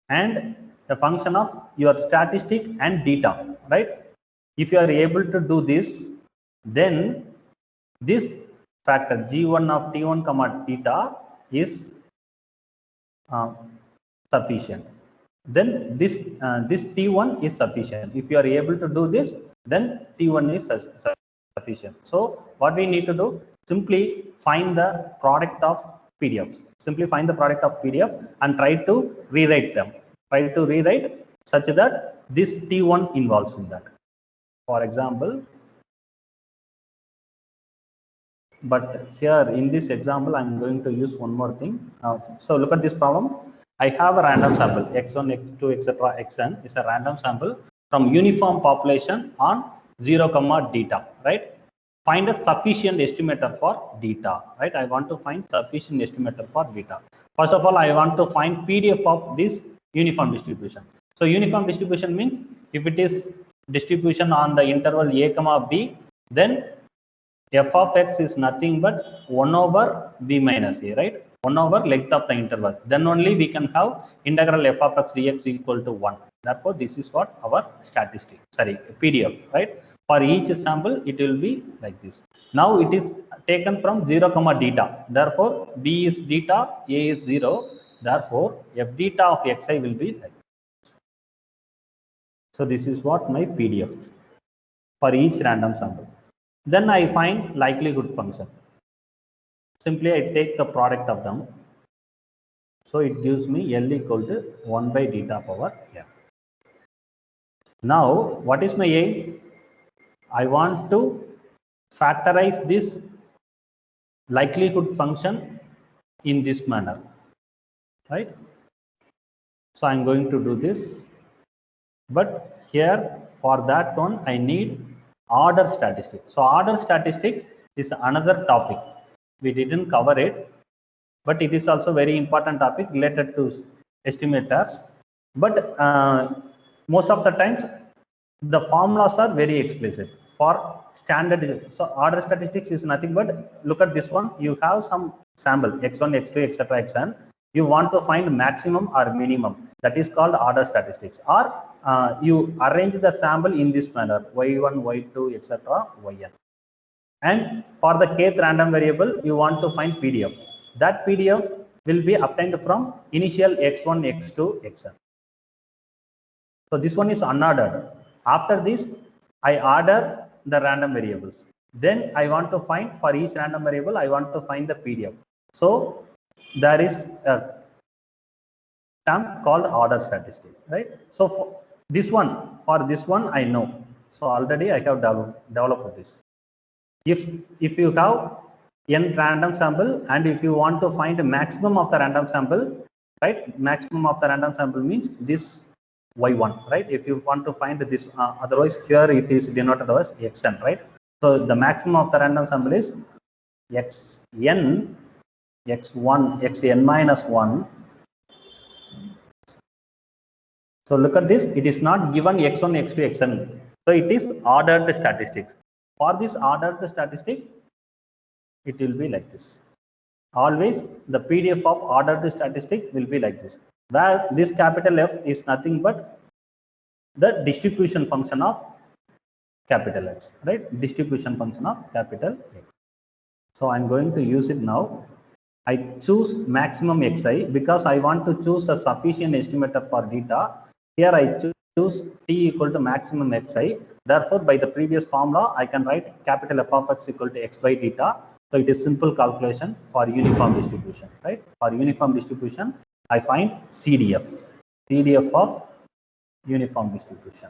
and the function of your statistic and data, right? If you are able to do this, then this factor g1 of t1 comma theta is sufficient. Then this t1 is sufficient. If you are able to do this, then t1 is sufficient. So what we need to do, simply find the product of PDFs. Simply find the product of PDF and try to rewrite them. Try to rewrite such that this t1 involves in that. For example, but here in this example I'm going to use one more thing. So look at this problem. I have a random sample x1 x2 etc xn is a random sample from uniform population on 0 comma data, right? Find a sufficient estimator for data, right? I want to find sufficient estimator for data. First of all, I want to find PDF of this uniform distribution. So uniform distribution means if it is distribution on the interval a comma b, then f of x is nothing but 1 over b minus a, right? 1 over length of the interval. Then only we can have integral f of x dx equal to 1. Therefore, this is what our statistic, sorry, PDF, right? For each sample, it will be like this. Now it is taken from 0 comma data. Therefore, b is deta, a is 0. Therefore, f deta of xi will be like this. So this is what my PDF for each random sample. Then I find likelihood function. Simply I take the product of them. So it gives me L equal to 1 by deta power n. Now what is my aim? I want to factorize this likelihood function in this manner, right? So I'm going to do this, but here for that one I need order statistics. So order statistics is another topic. We didn't cover it, but it is also very important topic related to estimators. But most of the times the formulas are very explicit for standard. So order statistics is nothing but, look at this one, you have some sample x1 x2 etc xn, you want to find maximum or minimum, that is called order statistics. Or you arrange the sample in this manner, y1 y2 etc yn, and for the kth random variable you want to find PDF. That PDF will be obtained from initial x1 x2 xn. So this one is unordered. After this I order the random variables. Then I want to find, for each random variable I want to find the PDF. So there is a term called order statistic, right? So for this one I know. So already I have developed this. If you have n random sample and if you want to find the maximum of the random sample, right? Maximum of the random sample means this y1, right? If you want to find this, otherwise here it is denoted as xn, right? So the maximum of the random sample is xn, x1, xn minus 1. So look at this, it is not given x1, x2, xn. So it is ordered statistics. For this ordered statistic, it will be like this. Always the PDF of ordered statistic will be like this, where this capital F is nothing but the distribution function of capital X, right? Distribution function of capital X. So I'm going to use it now. I choose maximum xi because I want to choose a sufficient estimator for data. Here I choose t equal to maximum xi. Therefore, by the previous formula, I can write capital F of x equal to x by deta. So it is simple calculation for uniform distribution, right? For uniform distribution, I find CDF of uniform distribution.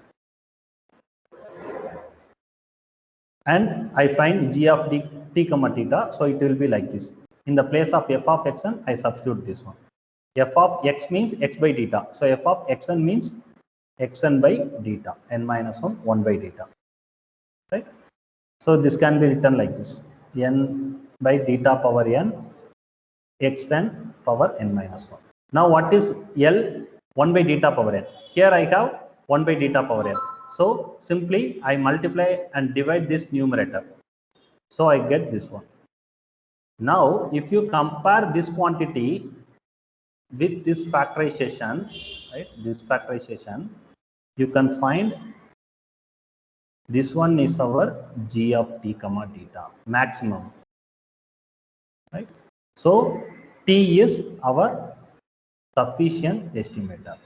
And I find g of t comma theta. So it will be like this. In the place of f of xn, I substitute this one. F of x means x by deta. So f of xn means xn by deta, n minus 1, 1 by deta, right? So this can be written like this. n by theta power n xn power n minus 1. Now what is L? 1 by theta power n. Here I have 1 by theta power n. So simply I multiply and divide this numerator. So I get this one. Now if you compare this quantity with this factorization, right, this factorization, you can find this one is our g of t comma theta maximum, right? So t is our sufficient estimator,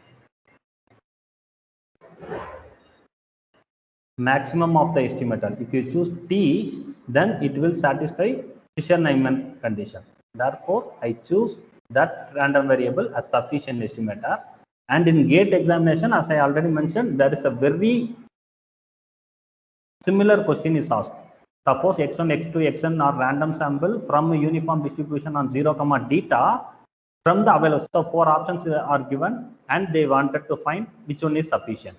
maximum of the estimator. If you choose t, then it will satisfy Fisher-Neyman condition. Therefore I choose that random variable as sufficient estimator. And in GATE examination, as I already mentioned, there is a very similar question is asked. Suppose x1, x2, xn are random sample from a uniform distribution on 0 comma theta from the available. So 4 options are given and they wanted to find which one is sufficient.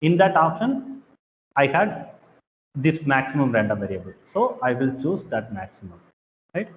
In that option, I had this maximum random variable. So I will choose that maximum, right?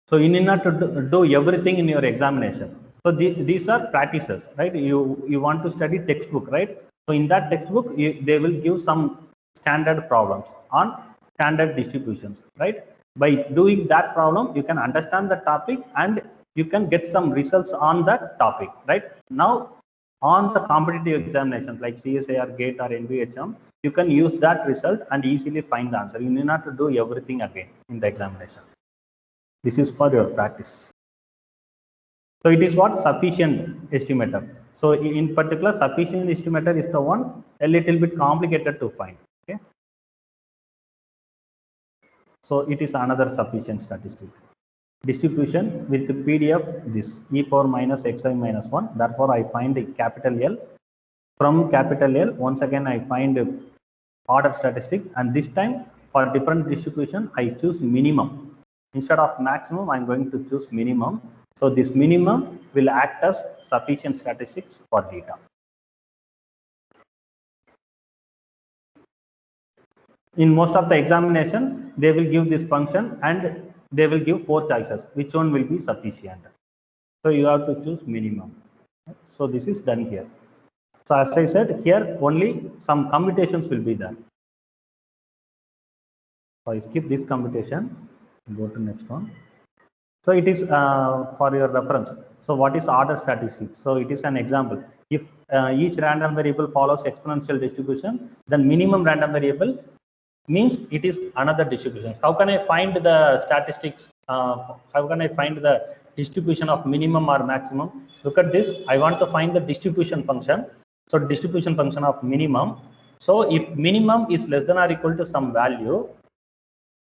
So you need not to do everything in your examination. So these are practices, right? You want to study textbook, right? So in that textbook, they will give some standard problems on standard distributions, right? By doing that problem, you can understand the topic and you can get some results on that topic, right? Now, on the competitive examinations like CSIR, GATE or NBHM, you can use that result and easily find the answer. You need not to do everything again in the examination. This is for your practice. So it is what sufficient estimator. So in particular, sufficient estimator is the one a little bit complicated to find. Okay. So it is another sufficient statistic. Distribution with the PDF this e power minus xi minus 1. Therefore, I find a capital L. From capital L, once again I find a order statistic, and this time for different distribution I choose minimum. Instead of maximum, I am going to choose minimum. So this minimum will act as sufficient statistics for data. In most of the examination, they will give this function and they will give 4 choices. Which one will be sufficient? So you have to choose minimum. So this is done here. So as I said, here only some commutations will be there. So I skip this computation. Go to next one. So it is for your reference. So what is order statistics? So it is an example. If each random variable follows exponential distribution, then minimum random variable means it is another distribution. How can I find the statistics? How can I find the distribution of minimum or maximum? Look at this. I want to find the distribution function. So distribution function of minimum. So if minimum is less than or equal to some value,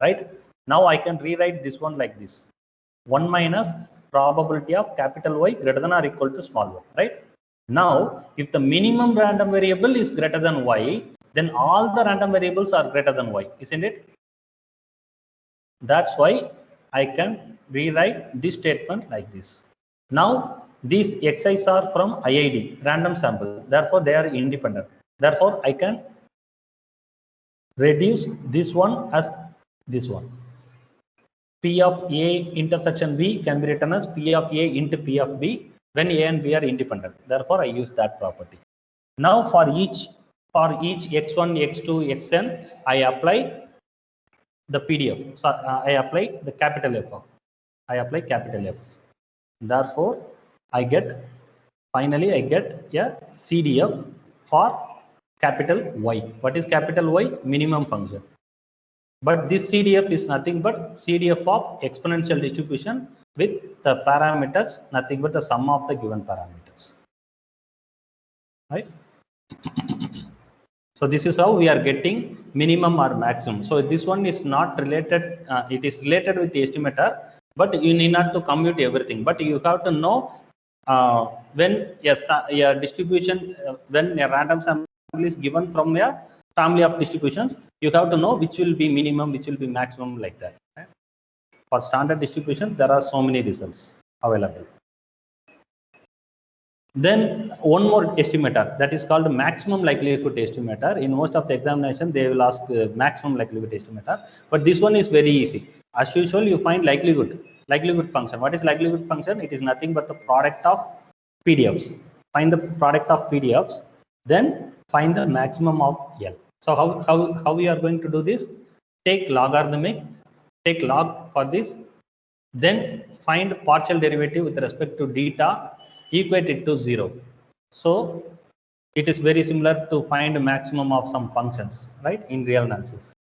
right? Now I can rewrite this one like this. 1 minus probability of capital Y greater than or equal to small y, right? Now, if the minimum random variable is greater than Y, then all the random variables are greater than Y, isn't it? That's why I can rewrite this statement like this. Now, these Xi's are from IID, random sample. Therefore, they are independent. Therefore, I can reduce this one as this one. P of A intersection B can be written as P of A into P of B when A and B are independent. Therefore, I use that property. Now, for each x1, x2, xn, I apply the PDF. So I apply the capital F. I apply capital F. Therefore, finally I get a CDF for capital Y. What is capital Y? Minimum function. But this CDF is nothing but CDF of exponential distribution with the parameters, nothing but the sum of the given parameters. Right? So this is how we are getting minimum or maximum. So this one is not related, it is related with the estimator, but you need not to commute everything. But you have to know when a distribution, when a random sample is given from a family of distributions, you have to know which will be minimum, which will be maximum, like that. Right? For standard distribution, there are so many results available. Then one more estimator, that is called maximum likelihood estimator. In most of the examination, they will ask maximum likelihood estimator, but this one is very easy. As usual, you find likelihood function. What is likelihood function? It is nothing but the product of PDFs. Find the product of PDFs, then find the maximum of L. So how we are going to do this? Take logarithmic, take log for this, then find partial derivative with respect to theta, equate it to 0. So it is very similar to find maximum of some functions, right, in real analysis.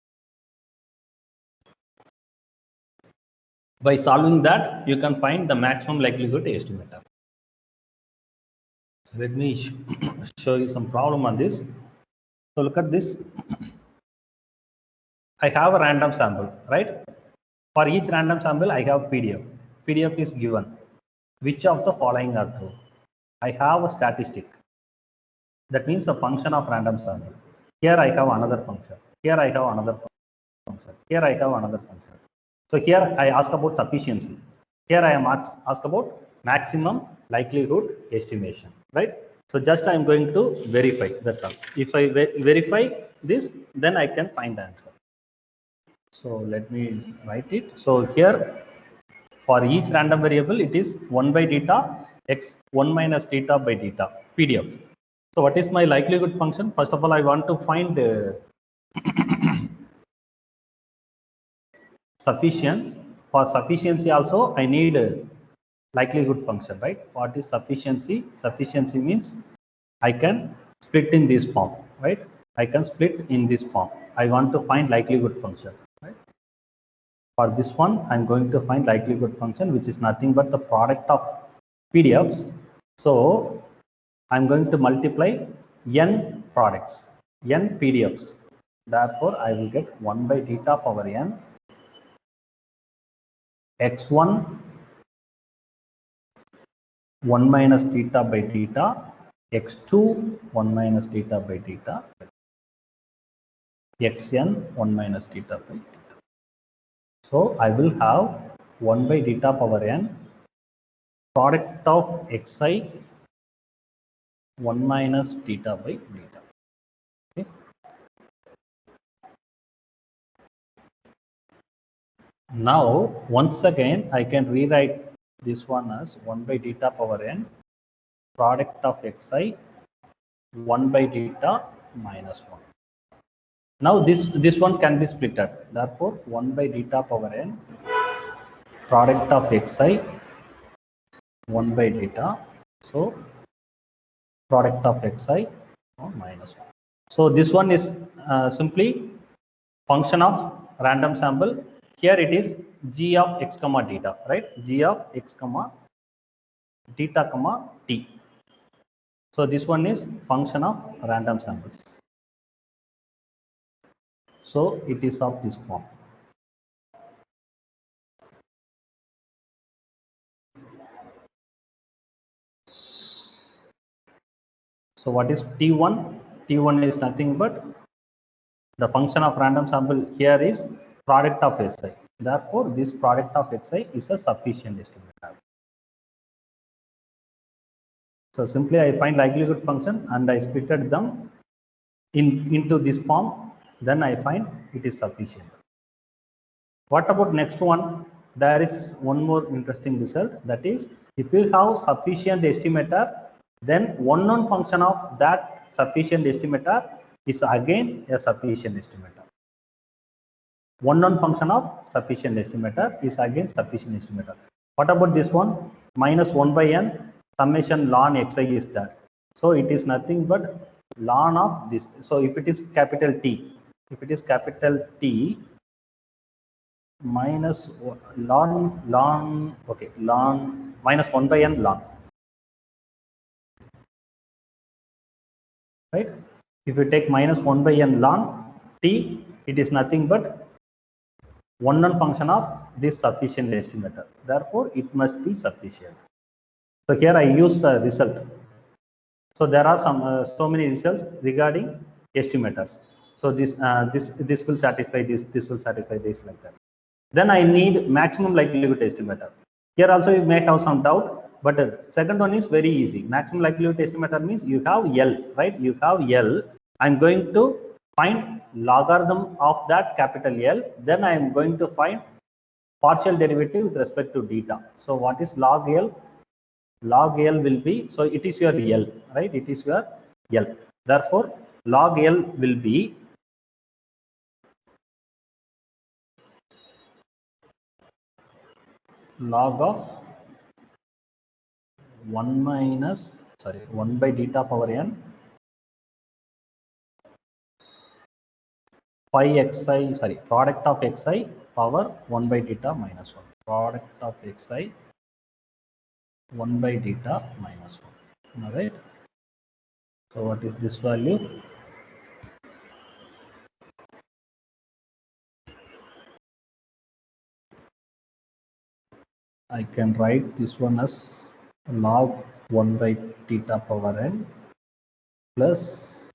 By solving that, you can find the maximum likelihood estimator. Let me show you some problem on this. So look at this. I have a random sample, right? For each random sample, I have PDF. PDF is given. Which of the following are true? I have a statistic. That means a function of random sample. Here I have another function. Here I have another function. Here I have another function. So here I ask about sufficiency. Here I am asked about maximum likelihood estimation, right? So just I am going to verify, that's all. If I verify this, then I can find the answer. So let me write it. So here for each random variable, it is 1 by theta x 1 minus theta by theta PDF. So what is my likelihood function? First of all, I want to find sufficiency. For sufficiency also, I need likelihood function, right? What is sufficiency? Sufficiency means I can split in this form, right? I can split in this form. I want to find likelihood function, right? For this one, I'm going to find likelihood function, which is nothing but the product of PDFs. So I'm going to multiply n products, n PDFs. Therefore, I will get 1 by theta power n x1 1 minus theta by theta, x2 1 minus theta by theta, xn 1 minus theta by theta. So I will have 1 by theta power n product of xi 1 minus theta by theta. Okay. Now once again I can rewrite this one as 1 by theta power n product of xi 1 by theta minus 1. Now this one can be splitted. Therefore 1 by theta power n product of xi 1 by theta. So product of xi minus 1. So this one is simply function of random sample. Here it is g of x comma theta, right? G of x comma theta comma t. So this one is function of random samples. So it is of this form. So what is T1? T1 is nothing but the function of random sample here is product of Xi. Therefore, this product of Xi is a sufficient estimator. So simply I find likelihood function and I splitted them into this form. Then I find it is sufficient. What about next one? There is one more interesting result, that is if you have sufficient estimator, then one known function of that sufficient estimator is again a sufficient estimator. One known function of sufficient estimator is again sufficient estimator. What about this one? Minus 1 by n summation ln xi is there. So it is nothing but ln of this. So if it is capital T, minus ln okay, ln minus 1 by n ln, right? If you take minus 1 by n ln t, it is nothing but one known function of this sufficient estimator. Therefore, it must be sufficient. So here I use a result. So there are some so many results regarding estimators. So this will satisfy this will satisfy this, like that. Then I need maximum likelihood estimator. Here also you may have some doubt. But the second one is very easy. Maximum likelihood estimator means you have L, right? You have L. I'm going to find logarithm of that capital L. Then I am going to find partial derivative with respect to theta. So what is log L? Log L will be, so it is your L, right? It is your L. Therefore, log L will be log of 1 by theta power n phi xi, product of xi power 1 by theta minus 1. Product of xi 1 by theta minus 1. All right. So what is this value? I can write this one as log 1 by theta power n plus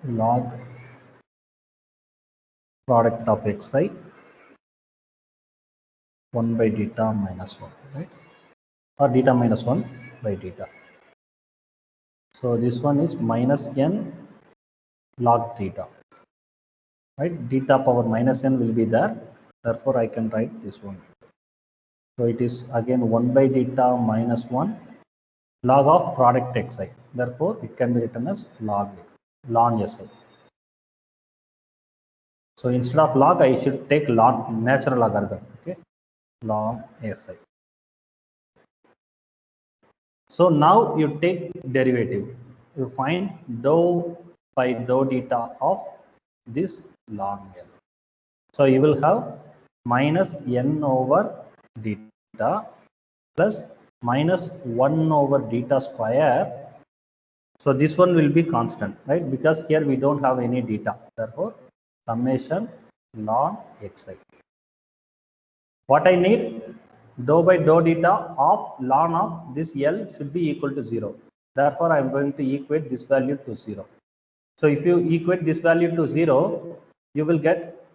log product of xi 1 by theta minus 1, right? Or theta minus 1 by theta. So this one is minus n log theta, right? Theta power minus n will be there. Therefore, I can write this one. So it is again 1 by theta minus 1 log of product xi. Therefore, it can be written as ln si. So instead of log, I should take log natural logarithm. Okay, ln si. So now you take derivative. You find dou by dou theta of this ln L. So you will have minus n over theta plus minus 1 over theta square. So this one will be constant, right? Because here we don't have any theta. Therefore, summation ln xi. What I need? Dou by dou theta of ln of this L should be equal to 0. Therefore, I am going to equate this value to 0. So if you equate this value to 0, you will get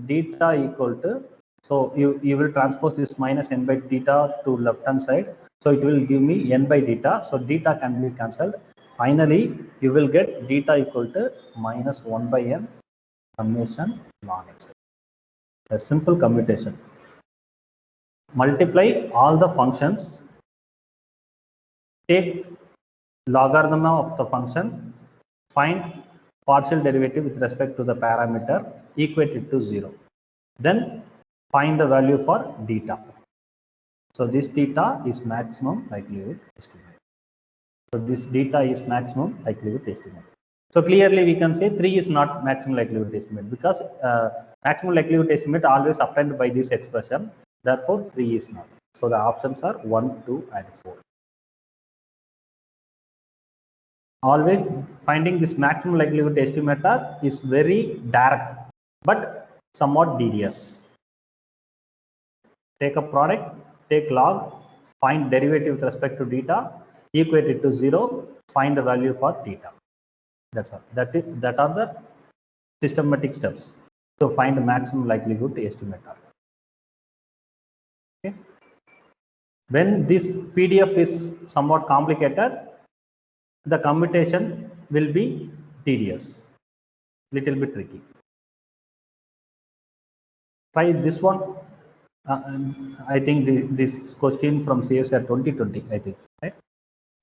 theta equal to, so you will transpose this minus n by theta to left hand side. So it will give me n by theta. So theta can be cancelled. Finally, you will get theta equal to minus 1 by n summation ln xi. A simple commutation. Multiply all the functions, take logarithm of the function, find partial derivative with respect to the parameter, equate it to 0. Then find the value for theta. So this theta is maximum likelihood estimate. So this theta is maximum likelihood estimate. So clearly we can say 3 is not maximum likelihood estimate because maximum likelihood estimate always obtained by this expression. Therefore, 3 is not. So the options are 1, 2, and 4. Always finding this maximum likelihood estimator is very direct, but somewhat tedious. Take a product, take log, find derivative with respect to theta, equate it to 0, find the value for theta. That's all. That are the systematic steps to find the maximum likelihood estimator. Okay. When this PDF is somewhat complicated, the commutation will be tedious, little bit tricky. Try this one. I think this question from CSR 2020, I think, right?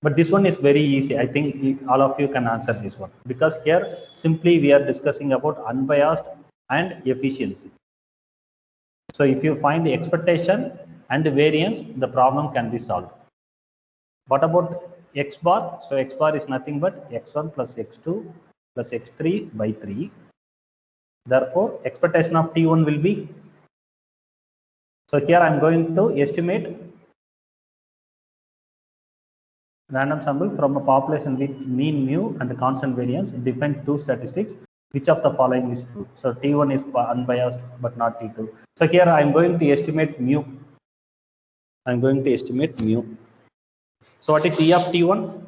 But this one is very easy. I think all of you can answer this one because here simply we are discussing about unbiased and efficiency. So if you find the expectation and the variance, the problem can be solved. What about x bar? So x bar is nothing but x1 plus x2 plus x3 by 3. Therefore, expectation of T1 will be, so here I am going to estimate random sample from a population with mean mu and constant variance. Define two statistics. Which of the following is true? So T1 is unbiased but not T2. So here I am going to estimate mu. I am going to estimate mu. So what is E of T1?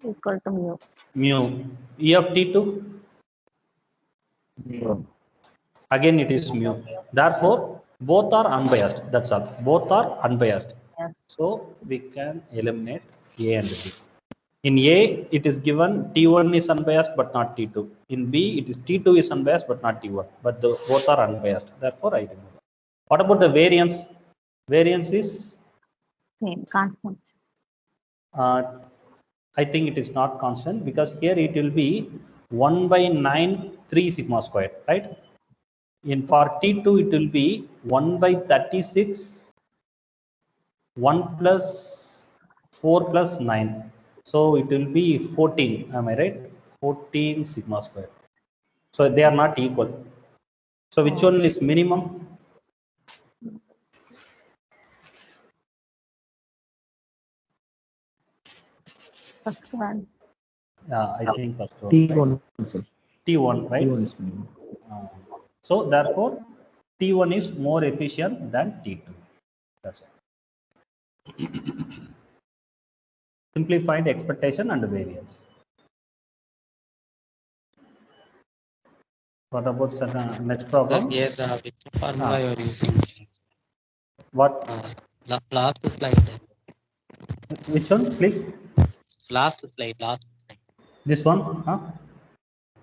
Equal to mu. Mu. E of T2? Again it is mu. Therefore, Both are unbiased. That's all. Both are unbiased. Yes. So we can eliminate A and B. In A, it is given T1 is unbiased but not T2. In B, it is T2 is unbiased but not T1. But both are unbiased. Therefore, I remove it. What about the variance? Variance is, Same, constant. I think it is not constant because here it will be 1 by 9, 3 sigma squared, right? In for T2, it will be 1 by 36, 1 plus 4 plus 9. So it will be 14, am I right? 14 sigma squared. So they are not equal. So which one is minimum? First one. I think first one. T1, sir. T1, right? T1 is minimum. So therefore, T1 is more efficient than T2. That's it. Simply find expectation and variance. What about the next problem? Here, which formula you are using? What? Last slide. Which one, please? Last slide. This one? Huh?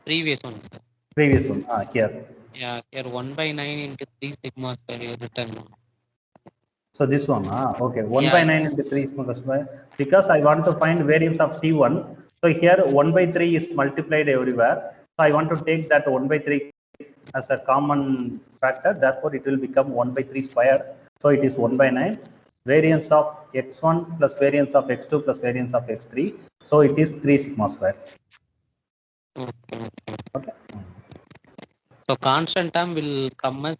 Previous one, sir. Previous one. Here. Yeah, here 1 by 9 into 3 sigma square you written. So this one, okay, 1 Yeah, by 9 into 3 sigma square, because I want to find variance of T1. So here 1 by 3 is multiplied everywhere. So I want to take that 1 by 3 as a common factor. Therefore, it will become 1 by 3 square. So it is 1 by 9. Variance of x1 plus variance of x2 plus variance of x3. So it is 3 sigma square. Okay. so constant term will come as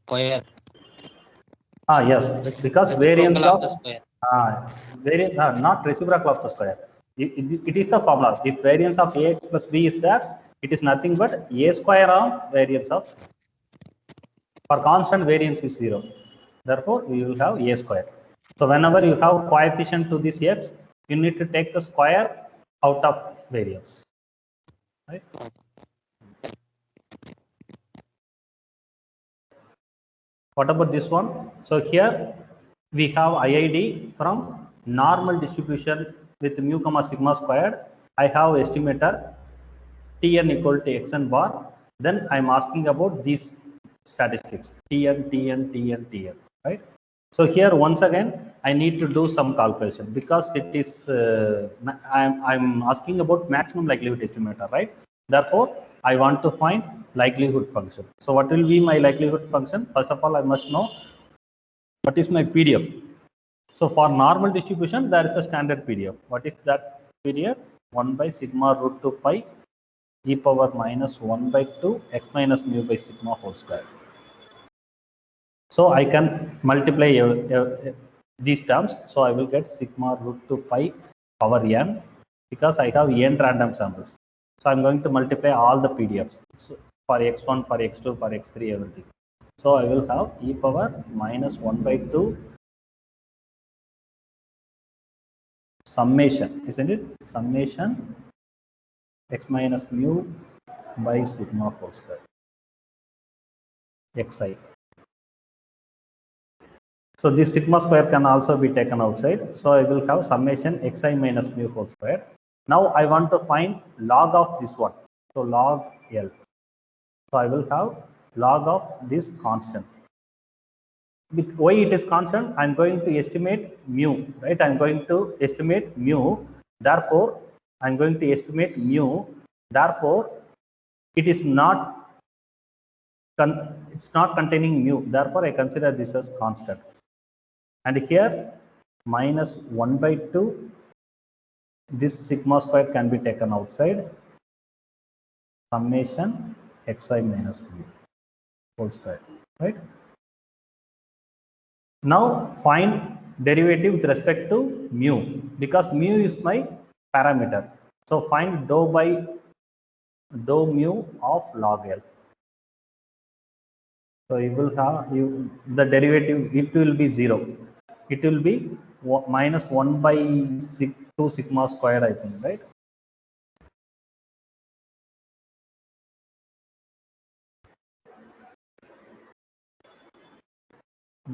square. Yes, because variance Reciprocal of of the square. not reciprocal of the square. It is the formula. If variance of ax plus b is there, it is nothing but a square of variance of. For constant, variance is 0. Therefore, we will have a square. So whenever you have coefficient to this x, you need to take the square out of variance. Right? What about this one? So here we have IID from normal distribution with mu comma sigma squared. I have estimator Tn equal to xn bar. Then I'm asking about these statistics Tn, right? So here once again I need to do some calculation because it is I'm asking about maximum likelihood estimator, right? Therefore, I want to find likelihood function. So what will be my likelihood function? First of all, I must know what is my PDF. So for normal distribution, there is a standard PDF. What is that PDF? 1 by sigma root 2 pi e power minus 1 by 2 x minus mu by sigma whole square. So I can multiply these terms. So I will get sigma root 2 pi power n because I have n random samples. So I'm going to multiply all the PDFs for x1, for x2, for x3, everything. So I will have e power minus 1 by 2 summation, isn't it? Summation x minus mu by sigma whole square xi. So this sigma square can also be taken outside. So I will have summation xi minus mu whole square. Now I want to find log of this one. So log L. So I will have log of this constant. Why it is constant? I'm going to estimate mu, right? I'm going to estimate mu. Therefore, I'm going to estimate mu. Therefore, it is not it's not containing mu. Therefore, I consider this as constant. And here minus 1 by 2, this sigma square can be taken outside, summation xi minus mu whole square, right? Now find derivative with respect to mu because mu is my parameter. So find dou by dou mu of log L. So you will have the derivative, it will be 0. It will be minus 1 by 2 sigma squared, I think, right?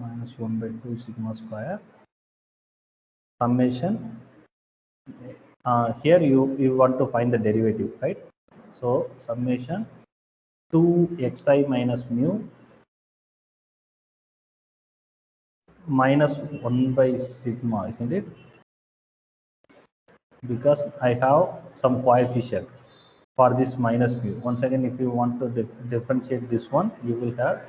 minus 1 by 2 sigma square summation. Here you want to find the derivative, right? So summation 2xi minus mu minus 1 by sigma, isn't it? Because I have some coefficient for this minus mu. Once again, if you want to differentiate this one, you will have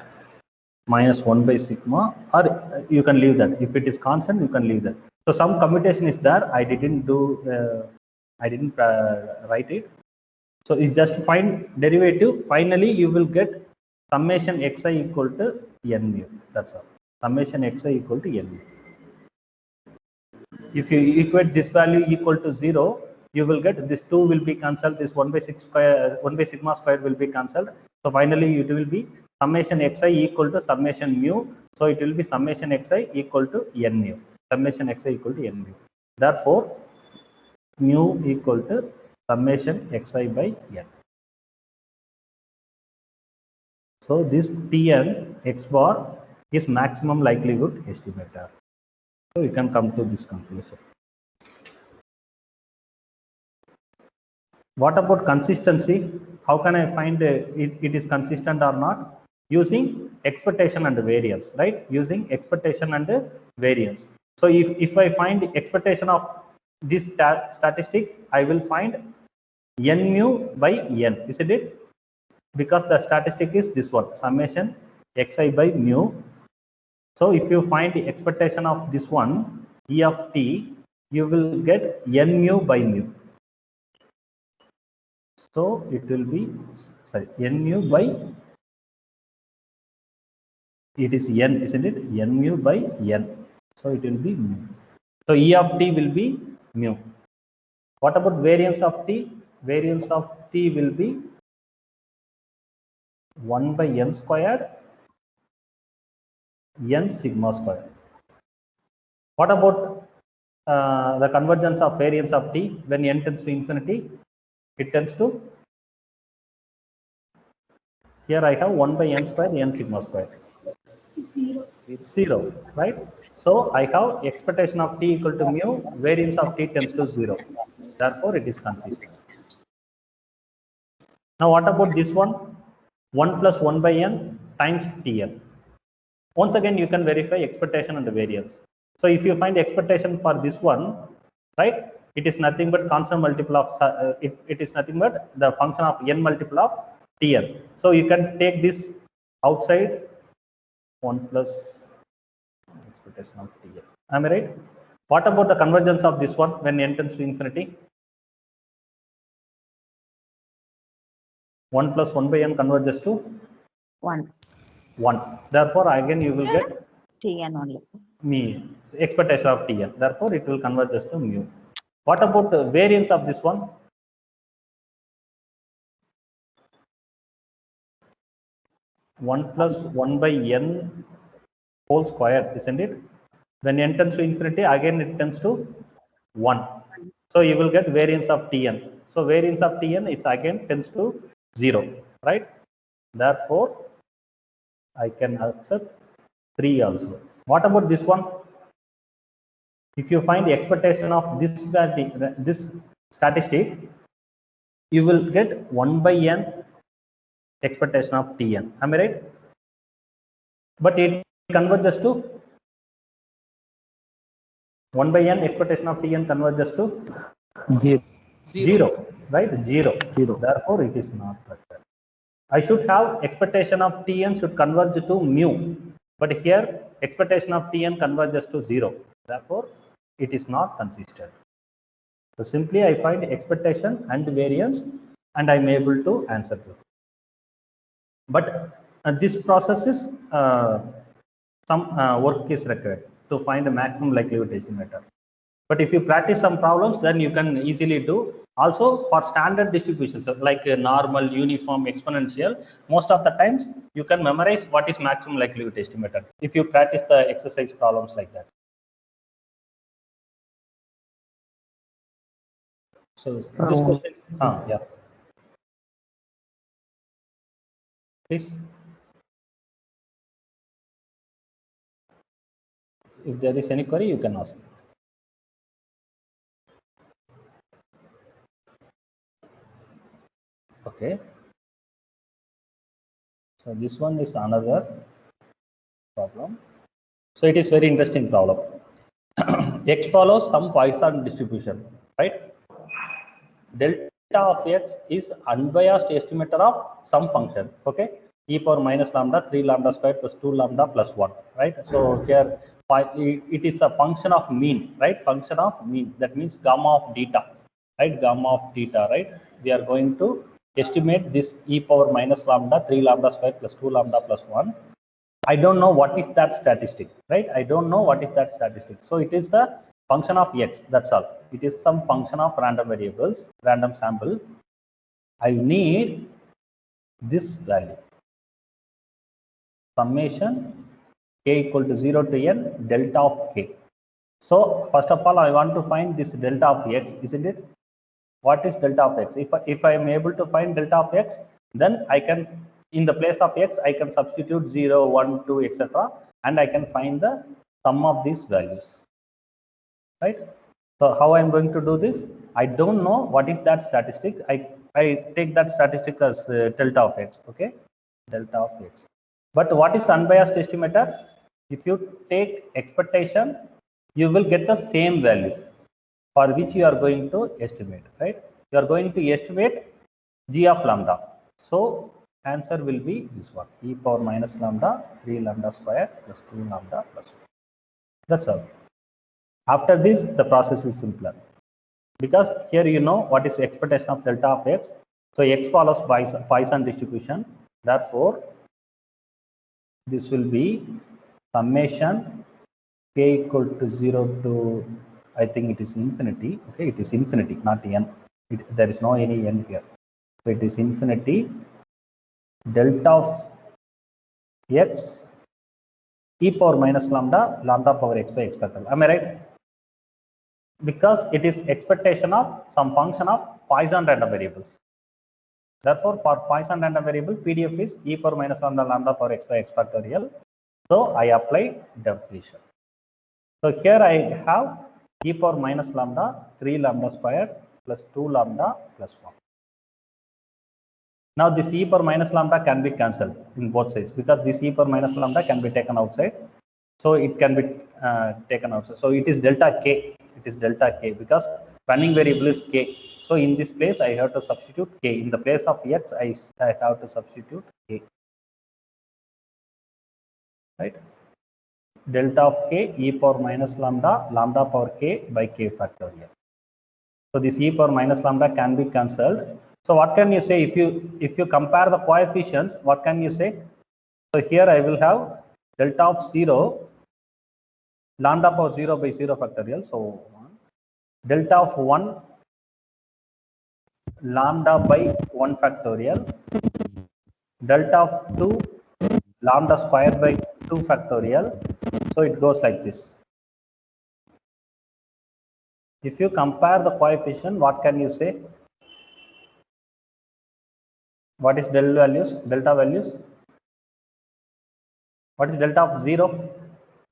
minus 1 by sigma, or you can leave that. If it is constant, you can leave that. So some commutation is there. I didn't write it. So you just find derivative. Finally, you will get summation xi equal to n mu. That's all. Summation xi equal to n mu. If you equate this value equal to 0, you will get this 2 will be cancelled. This 1 by 6 square, 1 by sigma square will be cancelled. So finally, it will be summation xi equal to summation mu. So it will be summation xi equal to n mu. Summation xi equal to n mu. Therefore, mu equal to summation xi by n. So this Tn x bar is maximum likelihood estimator. So you can come to this conclusion. What about consistency? How can I find it is consistent or not? Using expectation and variance, right? Using expectation and variance. So if I find expectation of this statistic, I will find n mu by n, isn't it? Because the statistic is this one, summation xi by mu. So if you find the expectation of this one, E of t, you will get n mu by mu. So it will be, sorry, n mu by, it is n, isn't it? N mu by n. So it will be mu. So E of t will be mu. What about variance of t? Variance of t will be 1 by n squared n sigma square. What about the convergence of variance of t when n tends to infinity? It tends to, here I have 1 by n square n sigma square. It's 0, right? So I have expectation of t equal to mu, variance of t tends to 0. Therefore, it is consistent. Now, what about this one? 1 plus 1 by n times tn. Once again, you can verify expectation and variance. So if you find expectation for this one, right, it is nothing but constant multiple of, it is nothing but the function of n multiple of tn. So you can take this outside 1 plus expectation of tn. Am I right? What about the convergence of this one when n tends to infinity? 1 plus 1 by n converges to 1. 1. Therefore, again you will get Tn only. mu, expectation of tn. Therefore, it will converge us to mu. What about the variance of this one? One plus 1 by n whole square, isn't it? When n tends to infinity, again it tends to 1. So you will get variance of tn. So variance of tn, it's again tends to 0, right? Therefore, I can accept 3 also. What about this one? If you find the expectation of this statistic, you will get 1 by n expectation of tn. Am I right? But it converges to 1 by n expectation of tn converges to 0, right? 0. Therefore, it is not like that. I should have expectation of tn should converge to mu, but here expectation of tn converges to 0. Therefore, it is not consistent. So simply I find expectation and variance and I'm able to answer them. But this process is some work is required to find a maximum likelihood estimator. But if you practice some problems, then you can easily do. Also for standard distributions like normal, uniform, exponential, most of the times you can memorize what is maximum likelihood estimator if you practice the exercise problems like that. So this question, yeah, please. If there is any query, you can ask. Okay. So this one is another problem. So it is very interesting problem. X follows some Poisson distribution, right? Delta of x is unbiased estimator of some function, okay? E power minus lambda 3 lambda square plus 2 lambda plus 1, right? So here it is a function of mean, right? Function of mean, that means gamma of theta, right? Gamma of theta, right? We are going to estimate this e power minus lambda 3 lambda square plus 2 lambda plus 1. I don't know what is that statistic, right? I don't know what is that statistic. So it is a function of x, that's all. It is some function of random variables, random sample. I need this value. Summation k equal to 0 to n delta of k. So first of all, I want to find this delta of x, isn't it? What is delta of x? If I am able to find delta of x, then I can, in the place of x, I can substitute 0, 1, 2, etc. and I can find the sum of these values, right? So how I am going to do this? I don't know what is that statistic. I take that statistic as delta of x, okay? Delta of x. But what is unbiased estimator? If you take expectation, you will get the same value for which you are going to estimate, right? You are going to estimate g of lambda. So answer will be this one, e power minus lambda 3 lambda square plus 2 lambda plus 1. That's all. After this, the process is simpler because here you know what is expectation of delta of x. So x follows Poisson distribution. Therefore, this will be summation k equal to 0 to, I think it is infinity. Okay, it is infinity, not n. There is no any n here. So it is infinity delta of x e power minus lambda, lambda power x by x factorial. Am I right? Because it is expectation of some function of Poisson random variables. Therefore, for Poisson random variable, PDF is e power minus lambda, lambda power x by x factorial. So I apply definition. So here I have e power minus lambda 3 lambda square plus 2 lambda plus 1. Now this e power minus lambda can be cancelled in both sides because this e power minus lambda can be taken outside. So it can be taken outside. So it is delta k. It is delta k because running variable is k. So in this place I have to substitute k. In the place of x, I have to substitute k. Right? Delta of k e power minus lambda, lambda power k by k factorial. So this e power minus lambda can be cancelled. So what can you say if you compare the coefficients? What can you say? So here I will have delta of 0, lambda power 0 by 0 factorial. So delta of 1, lambda by 1 factorial. Delta of 2, lambda square by 2 factorial. So it goes like this. If you compare the coefficient, what can you say? What is delta values? Delta values? What is delta of 0?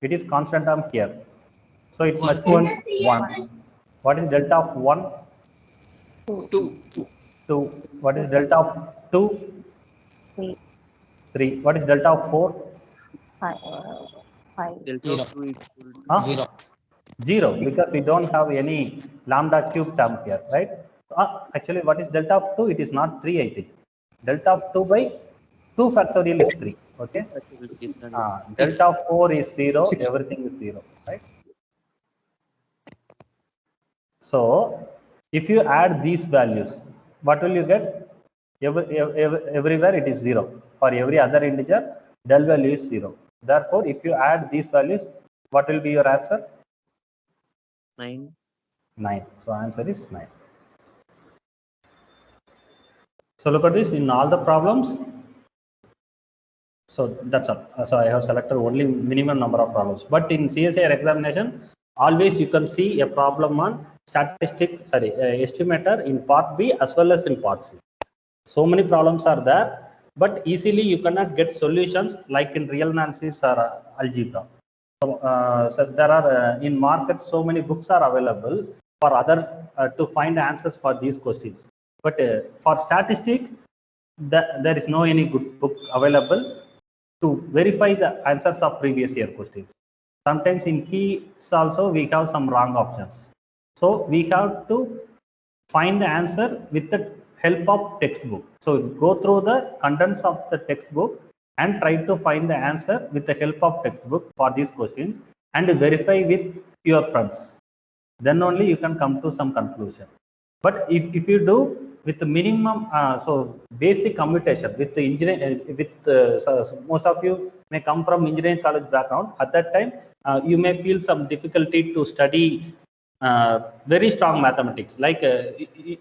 It is constant term here. So it must be 1. What is delta of 1? 2. 2. What is delta of 2? 3. 3. What is delta of 4? 5. Delta Zero. of 2 equal to Huh? 0. 0, because we don't have any lambda cube term here, right? Actually, what is delta of 2? It is not 3, I think. Delta of 2 by 2 factorial is 3. Okay. Delta of 4 is 0. Everything is 0, right? So if you add these values, what will you get? Everywhere it is 0. For every other integer, del value is 0. Therefore, if you add these values, what will be your answer? 9. 9. So answer is 9. So look at this in all the problems. So that's all. So I have selected only minimum number of problems. But in CSIR examination, always you can see a problem on estimator in part B as well as in part C. So many problems are there, but easily you cannot get solutions like in real analysis or algebra. So there are in market so many books are available for other to find answers for these questions. But for statistics, there is no any good book available to verify the answers of previous year questions. Sometimes in keys also we have some wrong options. So we have to find the answer with the help of textbook. So go through the contents of the textbook and try to find the answer with the help of textbook for these questions and verify with your friends. Then only you can come to some conclusion. But if you do with the minimum, so basic computation with the engineering, so most of you may come from engineering college background. At that time, you may feel some difficulty to study very strong mathematics. Like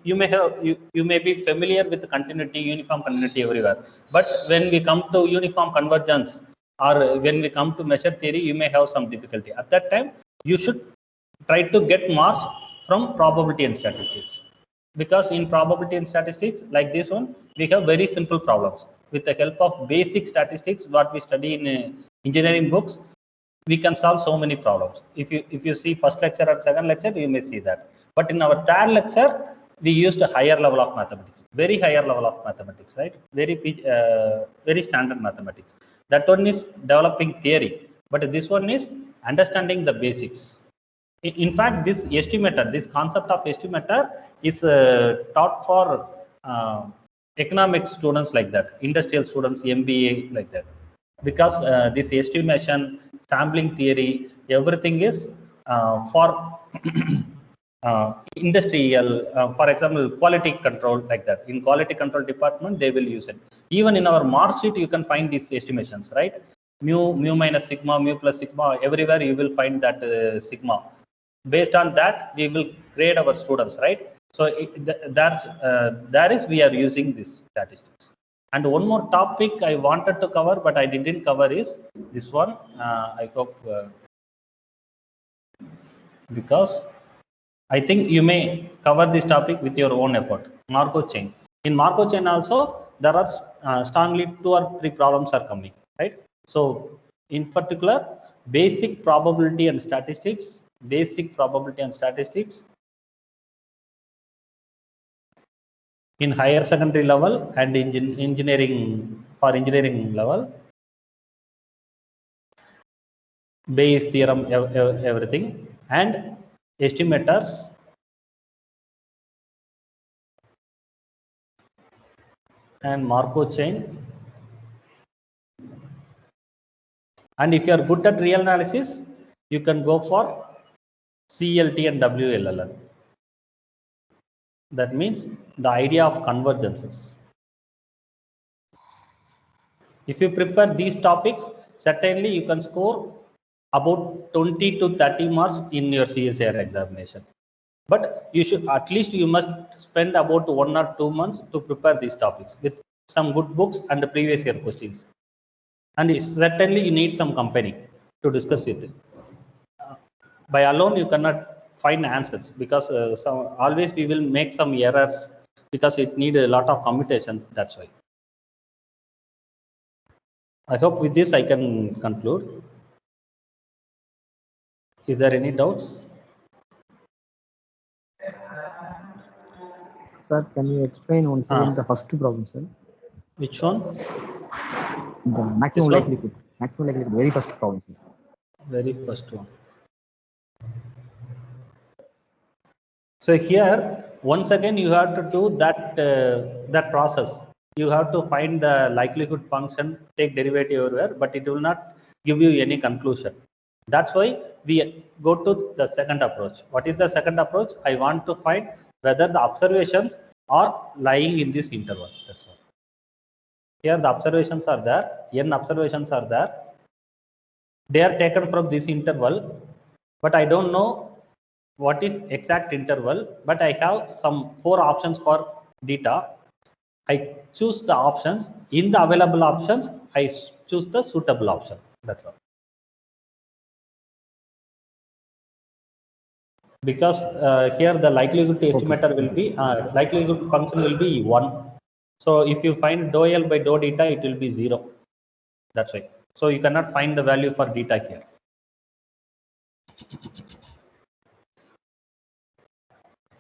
you may have, you may be familiar with continuity, uniform continuity everywhere. But when we come to uniform convergence or when we come to measure theory, you may have some difficulty. At that time, you should try to get marks from probability and statistics, because in probability and statistics like this one we have very simple problems. With the help of basic statistics what we study in engineering books, we can solve so many problems. If you see first lecture or second lecture, you may see that. But in our third lecture we used a higher level of mathematics, very higher level of mathematics, right? Very standard mathematics. That one is developing theory, but this one is understanding the basics. In fact, this estimator, this concept of estimator is taught for economics students like that, industrial students, MBA like that, because this estimation, sampling theory, everything is for industrial, for example, quality control like that. In quality control department, they will use it. Even in our mark sheet, you can find these estimations, right? Mu minus sigma, mu plus sigma, everywhere you will find that sigma. Based on that we will grade our students, right? So there is we are using this statistics. And one more topic I wanted to cover but I didn't cover is this one. I hope because I think you may cover this topic with your own effort. Markov chain. In Markov chain also there are strongly 2 or 3 problems are coming, right? So in particular basic probability and statistics, in higher secondary level and engineering, for engineering level, Bayes theorem, everything, and estimators and Markov chain. And if you are good at real analysis, you can go for CLT and WLLN. That means the idea of convergences. If you prepare these topics, certainly you can score about 20 to 30 marks in your CSIR examination. But you should, at least you must spend about 1 or 2 months to prepare these topics with some good books and the previous year questions. And certainly you need some company to discuss with it. By alone you cannot find answers, because always we will make some errors because it needs a lot of computation. That's why. I hope with this I can conclude. Is there any doubts? Sir, can you explain once again the first problem, sir? Which one? The maximum likelihood. Maximum likelihood, very first problem, sir. Very first one. So here, once again, you have to do that that process. You have to find the likelihood function, take derivative everywhere, but it will not give you any conclusion. That's why we go to the second approach. What is the second approach? I want to find whether the observations are lying in this interval. That's all. Here the observations are there, n observations are there. They are taken from this interval, but I don't know what is exact interval, but I have some 4 options for data. I choose the options. In the available options, I choose the suitable option. That's all. Because here the likelihood estimator will be likelihood function will be 1. So if you find dou L by dou theta, it will be 0. That's why. So you cannot find the value for theta here.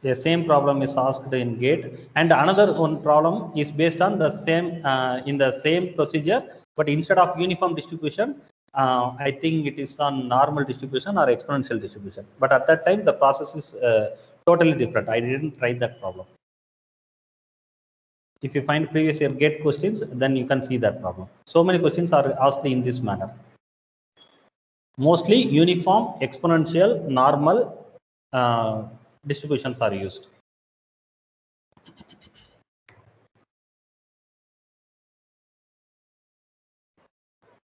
The same problem is asked in GATE, and another one problem is based on the same in the same procedure, but instead of uniform distribution, I think it is on normal distribution or exponential distribution. But at that time, the process is totally different. I didn't try that problem. If you find previous year GATE questions, then you can see that problem. So many questions are asked in this manner. Mostly uniform, exponential, normal distributions are used.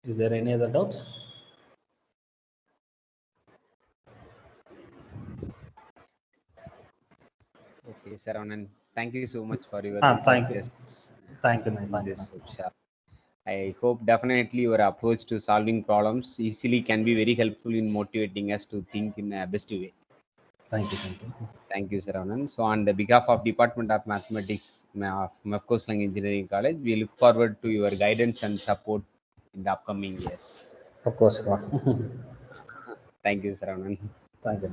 Is there any other doubts? Okay, Saravanan, thank you so much for your Thank you. suggestions Thank you. in Thank this you. workshop. I hope definitely your approach to solving problems easily can be very helpful in motivating us to think in a best way. Thank you. Thank you. Thank you, Saravanan. So, on the behalf of Department of Mathematics of Mafkoslang Engineering College, we look forward to your guidance and support in the upcoming years. Of course. Thank you, Saravanan. Thank you.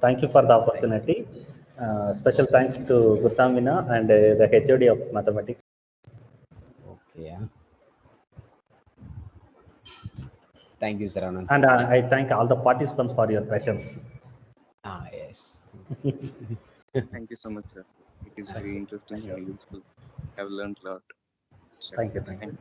Thank you for the Thank opportunity. Special thanks to Gusamina and the HOD of mathematics. Okay. Yeah. Thank you, Saravanan. And I thank all the participants for your patience. Yes. Thank you so much, sir. It is very interesting and useful. I've learned a lot. Thank you. Thank you.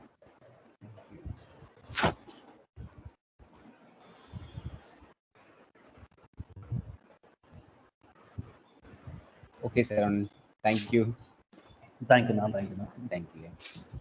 Okay, Saravanan. Thank you. Thank you. Thank you. Thank you.